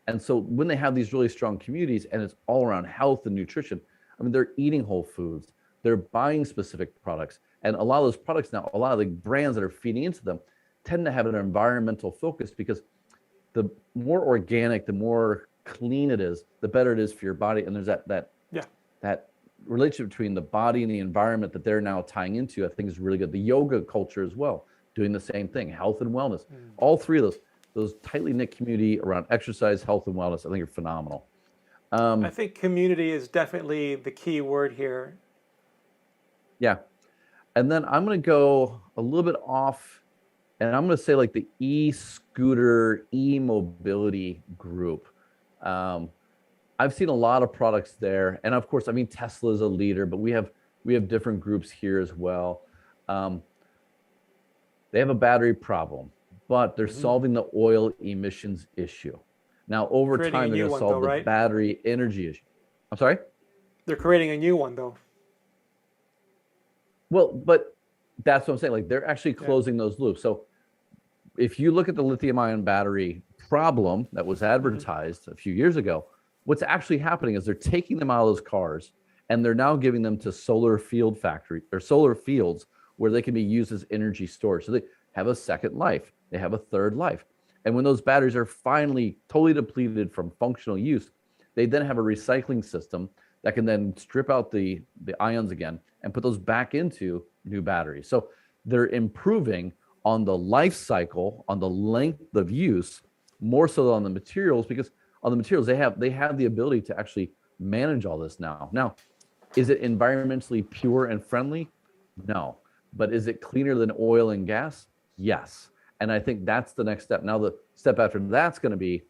And so when they have these really strong communities and it's all around health and nutrition, I mean, they're eating whole foods, they're buying specific products. And a lot of those products now, a lot of the brands that are feeding into them tend to have an environmental focus, because the more organic, the more clean it is, the better it is for your body. And there's that relationship between the body and the environment that they're now tying into, I think is really good. The yoga culture as well, doing the same thing, health and wellness. All three of those tightly knit community around exercise, health, and wellness, I think are phenomenal. I think community is definitely the key word here. Yeah. And then I'm going to go a little bit off, and I'm going to say like the e-scooter, e-mobility group. I've seen a lot of products there. And of course, I mean, Tesla is a leader, but we have different groups here as well. They have a battery problem, but they're solving the oil emissions issue. Now, over time, they're going to solve the battery energy issue. I'm sorry? They're creating a new one, though. Well, but that's what I'm saying. Like, they're actually closing those loops. So if you look at the lithium-ion battery problem that was advertised a few years ago, what's actually happening is they're taking them out of those cars and they're now giving them to solar field factory or solar fields where they can be used as energy storage. So they have a second life. They have a third life. And when those batteries are finally totally depleted from functional use, they then have a recycling system that can then strip out the ions again and put those back into new batteries. So they're improving on the life cycle, on the length of use, more so than on the materials, because on the materials, they have the ability to actually manage all this now. Now, is it environmentally pure and friendly? No. But is it cleaner than oil and gas? Yes. And I think that's the next step. Now, the step after that's going to be,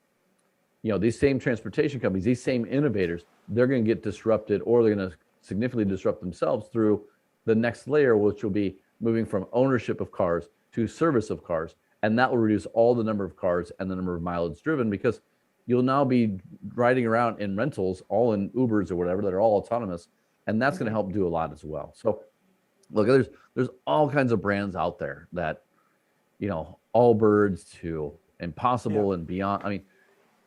these same transportation companies, these same innovators, they're going to get disrupted, or they're going to significantly disrupt themselves through the next layer, which will be moving from ownership of cars to service of cars. And that will reduce all the number of cars and the number of mileage driven, because you'll now be riding around in rentals, all in Ubers or whatever, that are all autonomous. And that's going to help do a lot as well. So look, there's all kinds of brands out there that, Allbirds to Impossible and beyond. I mean,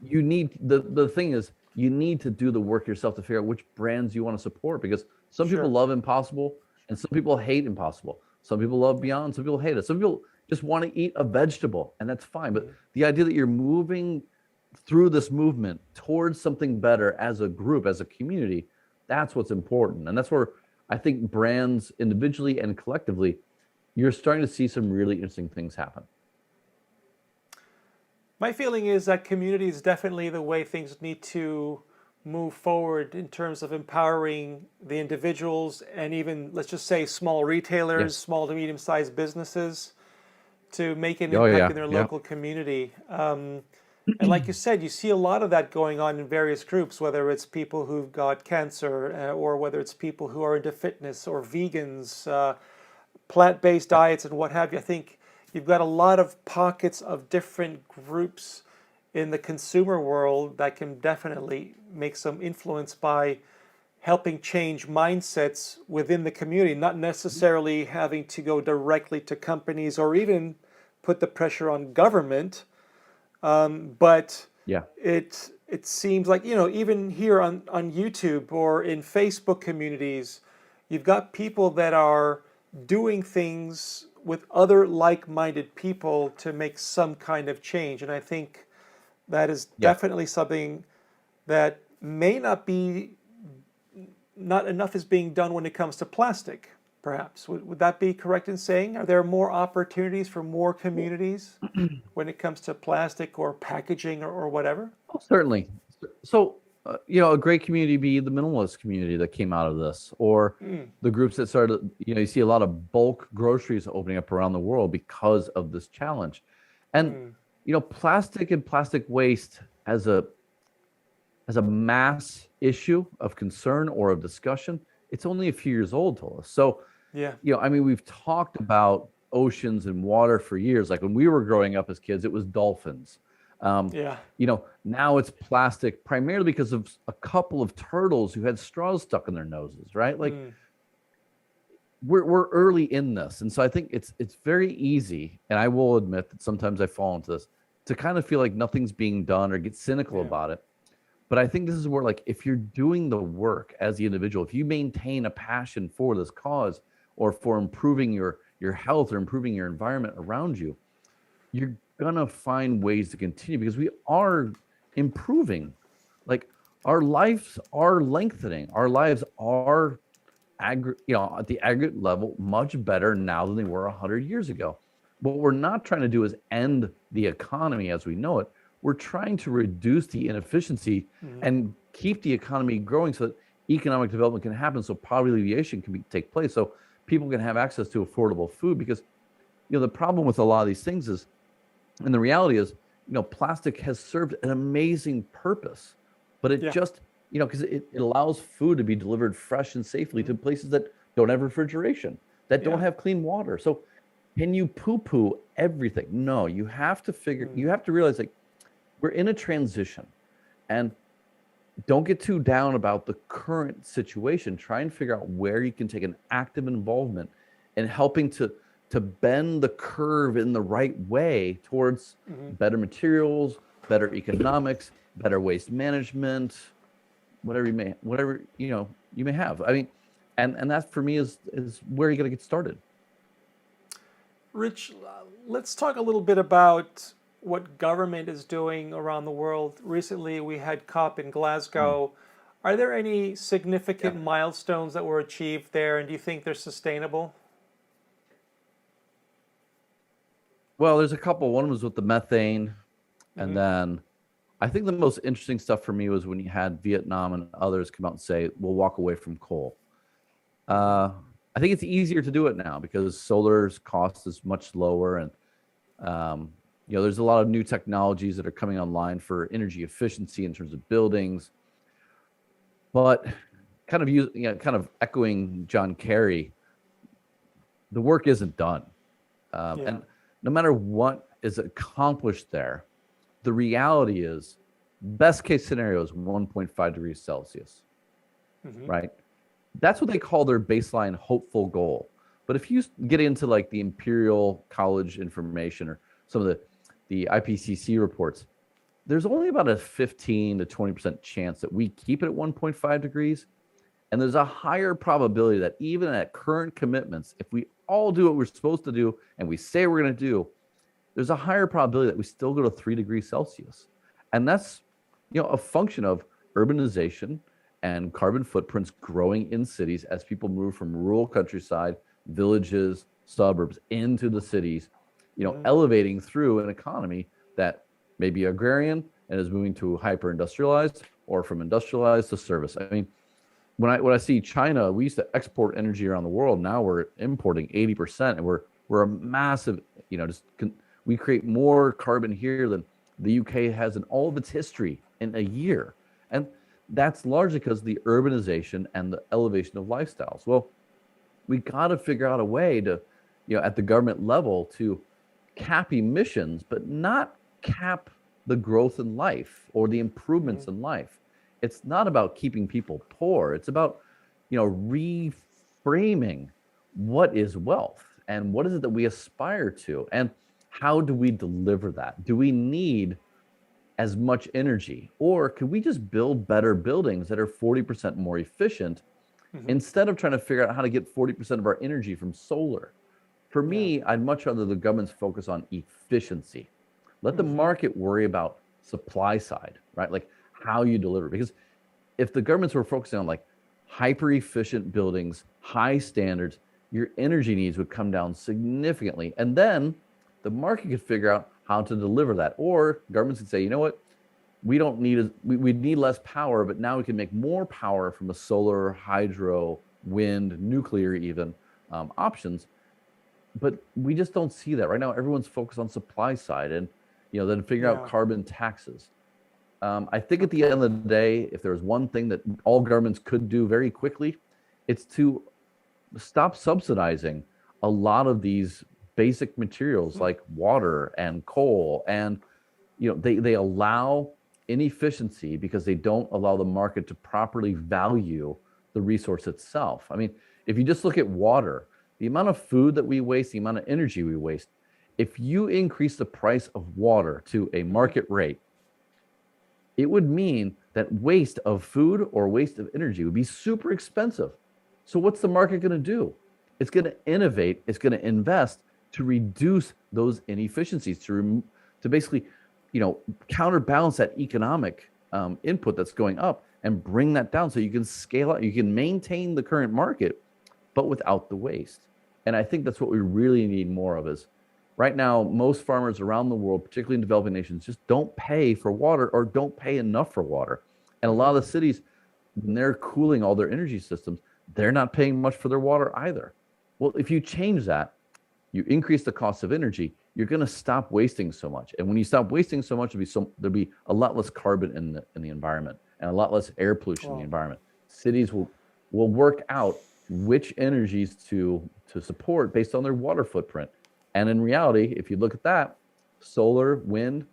you need, the thing is, you need to do the work yourself to figure out which brands you want to support, because some people love Impossible and some people hate Impossible. Some people love Beyond, some people hate it. Some people just want to eat a vegetable, and that's fine. But the idea that you're moving through this movement towards something better as a group, as a community, that's what's important. And that's where I think brands individually and collectively, you're starting to see some really interesting things happen. My feeling is that community is definitely the way things need to move forward in terms of empowering the individuals and even, let's just say, small retailers, Yes. small to medium-sized businesses to make an Oh impact yeah, in their yeah. local community. And like you said, you see a lot of that going on in various groups, whether it's people who've got cancer or whether it's people who are into fitness or vegans, plant-based diets and what have you. I think you've got a lot of pockets of different groups in the consumer world that can definitely make some influence by helping change mindsets within the community, not necessarily having to go directly to companies or even put the pressure on government. But Yeah. it seems like, even here on YouTube or in Facebook communities, you've got people that are doing things with other like-minded people to make some kind of change. And I think that is Yeah. definitely something that may not enough is being done when it comes to plastic, perhaps. Would that be correct in saying? Are there more opportunities for more communities when it comes to plastic or packaging or whatever? Oh, certainly. So, a great community be the minimalist community that came out of this, or Mm, the groups that started, you see a lot of bulk groceries opening up around the world because of this challenge. And, mm, plastic and plastic waste as a mass issue of concern or of discussion, it's only a few years old, Tolis. So, yeah, I mean, we've talked about oceans and water for years. Like when we were growing up as kids, it was dolphins. Um, yeah, Now it's plastic primarily because of a couple of turtles who had straws stuck in their noses, right? Like mm, we're early in this, and so I think it's very easy. And I will admit that sometimes I fall into this to kind of feel like nothing's being done or get cynical yeah, about it. But I think this is where, like, if you're doing the work as the individual, if you maintain a passion for this cause or for improving your health or improving your environment around you, you're gonna find ways to continue because we are improving. Like our lives are lengthening. Our lives are at the aggregate level much better now than they were 100 years ago. What we're not trying to do is end the economy as we know it. We're trying to reduce the inefficiency mm, and keep the economy growing so that economic development can happen, so poverty alleviation can take place, so people can have access to affordable food. Because the problem with a lot of these things is, and the reality is, plastic has served an amazing purpose, but it yeah, just, because it allows food to be delivered fresh and safely to mm, places that don't have refrigeration, that don't yeah, have clean water. So can you poo-poo everything? No, mm, you have to realize, like, we're in a transition, and don't get too down about the current situation. Try and figure out where you can take an active involvement in helping to bend the curve in the right way towards mm. better materials, better economics, better waste management, whatever you may have. I mean, and that for me is where you got to get started. Rich, let's talk a little bit about what government is doing around the world. Recently, we had COP in Mm. Glasgow. Are there any Yeah. significant milestones that were achieved there, and do you think they're sustainable? Well, there's a couple. One was with the methane, and Hmm. then I think the most interesting stuff for me was when you had Vietnam and others come out and say, we'll walk away from coal. Hmm. Uh, I think it's easier to do it now because solar's cost is much lower. And, there's a lot of new technologies that are coming online for energy efficiency in terms of buildings. But kind of echoing John Kerry, the work isn't done. Yeah. And no matter what is accomplished there, the reality is best case scenario is 1.5 degrees Celsius, Hmm. right? That's what they call their baseline hopeful goal. But if you get into like the Imperial College information or some of the IPCC reports, there's only about a 15 to 20% chance that we keep it at 1.5 degrees. And there's a higher probability that even at current commitments, if we all do what we're supposed to do and we say we're going to do, there's a higher probability that we still go to 3 degrees Celsius. And that's, a function of urbanization and carbon footprints growing in cities as people move from rural countryside, villages, suburbs into the cities, Hmm. elevating through an economy that maybe agrarian and is moving to hyper industrialized, or from industrialized to service. I mean, when I see China, we used to export energy around the world. Now we're importing 80%, and we're a massive, we create more carbon here than the UK has in all of its history in a year. And that's largely because of the urbanization and the elevation of lifestyles. Well, we got to figure out a way to, at the government level, to cap emissions, but not cap the growth in life or the improvements in life. It's not about keeping people poor. It's about, reframing what is wealth and what is it that we aspire to, and how do we deliver that? Do we need as much energy, or could we just build better buildings that are 40% more efficient instead of trying to figure out how to get 40% of our energy from solar? For me, I'd much rather the government's focus on efficiency. Let the market worry about supply side, right? Like how you deliver. Because if the governments were focusing on like hyper efficient buildings, high standards, your energy needs would come down significantly. And then the market could figure out how to deliver that. Or governments could say, you know what, we don't need, we need less power, but now we can make more power from the solar, hydro, wind, nuclear even options. But we just don't see that right now. Everyone's focused on supply side, and then figure out carbon taxes. I think at the end of the day, if there's one thing that all governments could do very quickly, it's to stop subsidizing a lot of these basic materials like water and coal. And they allow inefficiency because they don't allow the market to properly value the resource itself. I mean, if you just look at water, the amount of food that we waste, the amount of energy we waste, if you increase the price of water to a market rate, it would mean that waste of food or waste of energy would be super expensive. So what's the market going to do? It's going to innovate, it's going to invest to reduce those inefficiencies, to basically, counterbalance that economic input that's going up and bring that down so you can scale out, you can maintain the current market, but without the waste. And I think that's what we really need more of. Is right now, most farmers around the world, particularly in developing nations, just don't pay for water or don't pay enough for water. And a lot of the cities, when they're cooling all their energy systems, they're not paying much for their water either. Well, if you change that, you increase the cost of energy, you're going to stop wasting so much. And when you stop wasting so much, there'll be a lot less carbon in the environment and a lot less air pollution in the environment. Cities will work out which energies to support based on their water footprint. And in reality, if you look at that, solar, wind,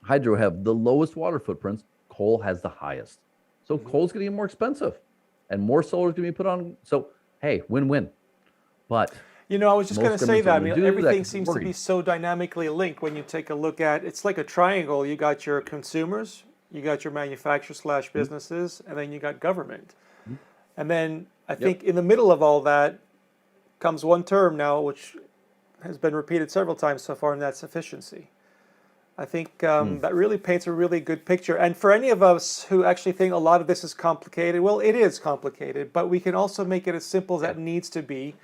hydro have the lowest water footprints. Coal has the highest. So coal's going to get more expensive and more solar is going to be put on. So, hey, win-win. But I was just going to say that. I mean, everything seems to be so dynamically linked when you take a look at, it's like a triangle. You got your consumers, you got your manufacturers / businesses, and then you got government. And then I think in the middle of all that comes one term now, which has been repeated several times so far, and that's efficiency. I think that really paints a really good picture. And for any of us who actually think a lot of this is complicated, well, it is complicated, but we can also make it as simple as that needs to be.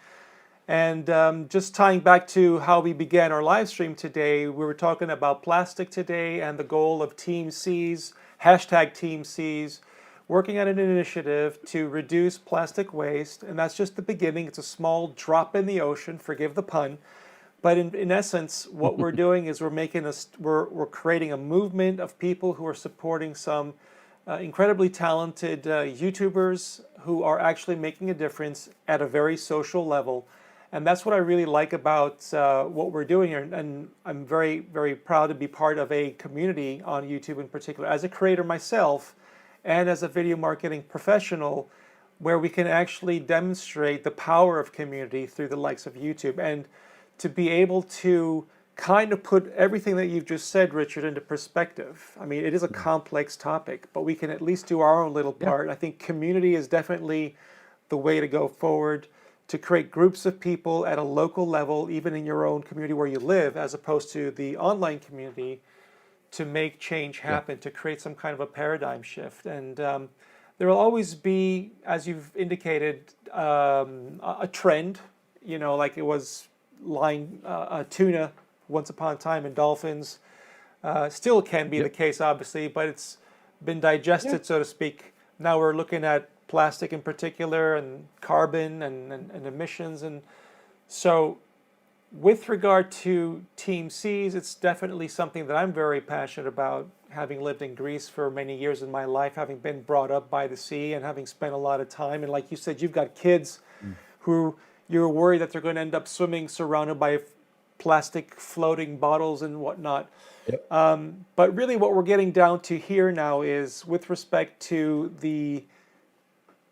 And just tying back to how we began our live stream today, we were talking about plastic today and the goal of Team C's, #Team C's, working on an initiative to reduce plastic waste. And that's just the beginning. It's a small drop in the ocean, forgive the pun. But in essence, what we're doing is we're creating a movement of people who are supporting some incredibly talented YouTubers who are actually making a difference at a very social level. And that's what I really like about what we're doing here. And I'm very, very proud to be part of a community on YouTube in particular, as a creator myself and as a video marketing professional, where we can actually demonstrate the power of community through the likes of YouTube. And to be able to kind of put everything that you've just said, Richard, into perspective. I mean, it is a complex topic, but we can at least do our own little part. I think community is definitely the way to go forward, to create groups of people at a local level, even in your own community where you live, as opposed to the online community, to make change happen, to create some kind of a paradigm shift. And there will always be, as you've indicated, a trend, like it was tuna once upon a time, and dolphins. Still can be the Yep. case, obviously, but it's been digested, so to speak. Now we're looking at plastic in particular and carbon and emissions. And so, with regard to Team Seas, it's definitely something that I'm very passionate about, having lived in Greece for many years in my life, having been brought up by the sea, and having spent a lot of time. And like you said, you've got kids who you're worried that they're going to end up swimming surrounded by plastic floating bottles and whatnot. Yep. But really, what we're getting down to here now is with respect to the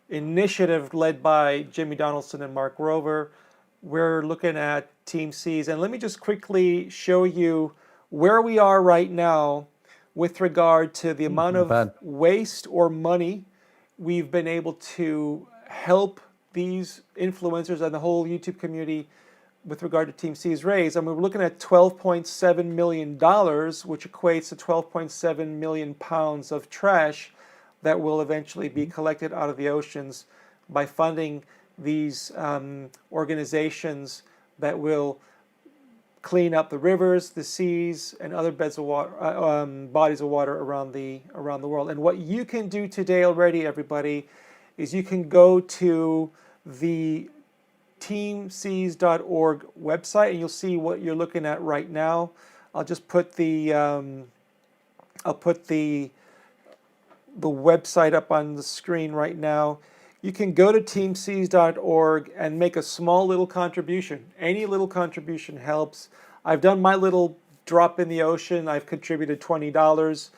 initiative led by Jimmy Donaldson and Mark Rober. We're looking at Team Seas. And let me just quickly show you where we are right now with regard to the amount Not of bad. waste or money we've been able to help these influencers and the whole YouTube community with regard to Team Seas raise. I mean, we're looking at $12.7 million, which equates to 12.7 million pounds of trash that will eventually be collected out of the oceans by funding these organizations that will clean up the rivers, the seas, and other beds of water, bodies of water around the world. And what you can do today already, everybody, is you can go to the teamseas.org website, and you'll see what you're looking at right now. I'll just put the website up on the screen right now. You can go to teamseas.org and make a small little contribution. Any little contribution helps. I've done my little drop in the ocean. I've contributed $20,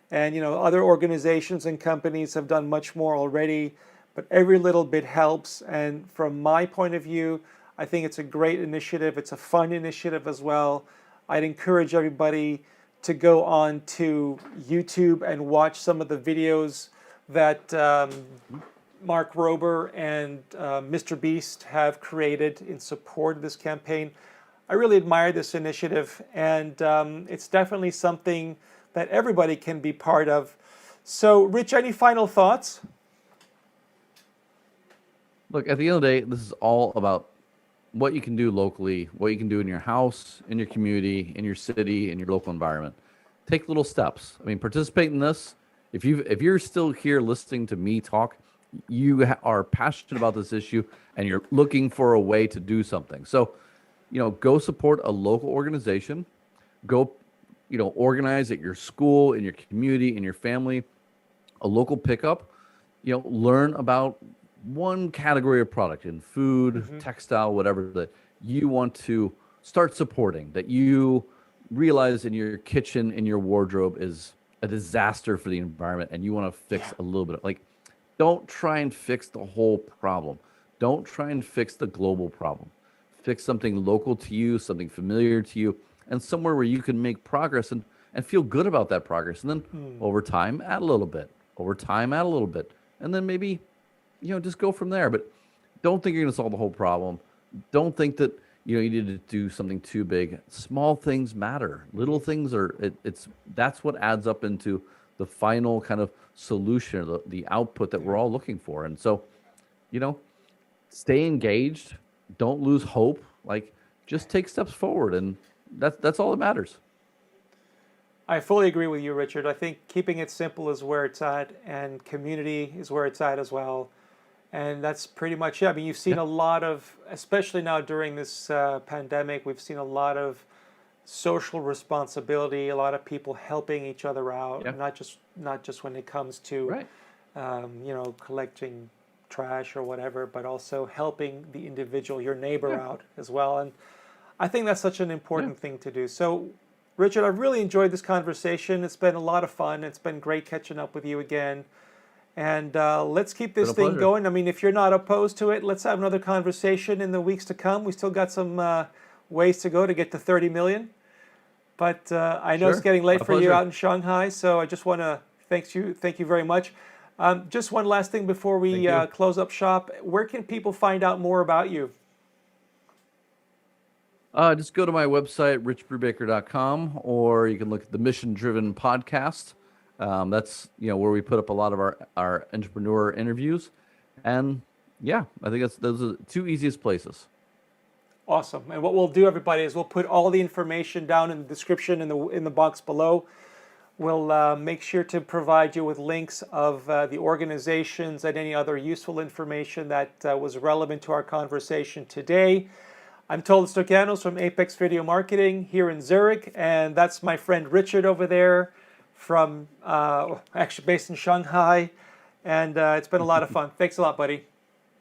and other organizations and companies have done much more already. But every little bit helps. And from my point of view, I think it's a great initiative. It's a fun initiative as well. I'd encourage everybody to go on to YouTube and watch some of the videos that Mark Rober and Mr. Beast have created in support of this campaign. I really admire this initiative, and it's definitely something that everybody can be part of. So, Rich, any final thoughts? Look, at the end of the day, this is all about what you can do locally, what you can do in your house, in your community, in your city, in your local environment. Take little steps. I mean, participate in this. If you're still here listening to me talk, you are passionate about this issue and you're looking for a way to do something. So, go support a local organization. Go, organize at your school, in your community, in your family, a local pickup. Learn about one category of product in food, textile, whatever, that you want to start supporting, that you realize in your kitchen, in your wardrobe is a disaster for the environment, and you want to fix a little bit. Like, don't try and fix the whole problem. Don't try and fix the global problem. Fix something local to you, something familiar to you, and somewhere where you can make progress and feel good about that progress. And then over time, add a little bit. Over time, add a little bit. And then maybe just go from there. But don't think you're going to solve the whole problem. Don't think that you need to do something too big. Small things matter. Little things that's what adds up into the final kind of solution, the output that we're all looking for. And so, stay engaged. Don't lose hope. Like, just take steps forward, and that's all that matters. I fully agree with you, Richard. I think keeping it simple is where it's at, and community is where it's at as well. And that's pretty much it. I mean, you've seen a lot of, especially now during this pandemic, we've seen a lot of social responsibility, a lot of people helping each other out, not just when it comes to, collecting trash or whatever, but also helping the individual, your neighbor out as well. And I think that's such an important thing to do. So, Richard, I've really enjoyed this conversation. It's been a lot of fun. It's been great catching up with you again. And let's keep this thing going. I mean, if you're not opposed to it, let's have another conversation in the weeks to come. We still got some ways to go to get to 30 million. But I know it's getting late for you out in Shanghai, so I just want to thank you very much. Just one last thing before we close up shop. Where can people find out more about you? Just go to my website, richbrubaker.com, or you can look at the Mission Driven podcast. That's where we put up a lot of our entrepreneur interviews, and I think those are the two easiest places. Awesome. And what we'll do, everybody, is we'll put all the information down in the description in the box below. We'll make sure to provide you with links of the organizations and any other useful information that was relevant to our conversation today. I'm Tolis Dokianos from Apex Video Marketing here in Zurich, and that's my friend Richard over there from actually based in Shanghai. And it's been a lot of fun. Thanks a lot, buddy.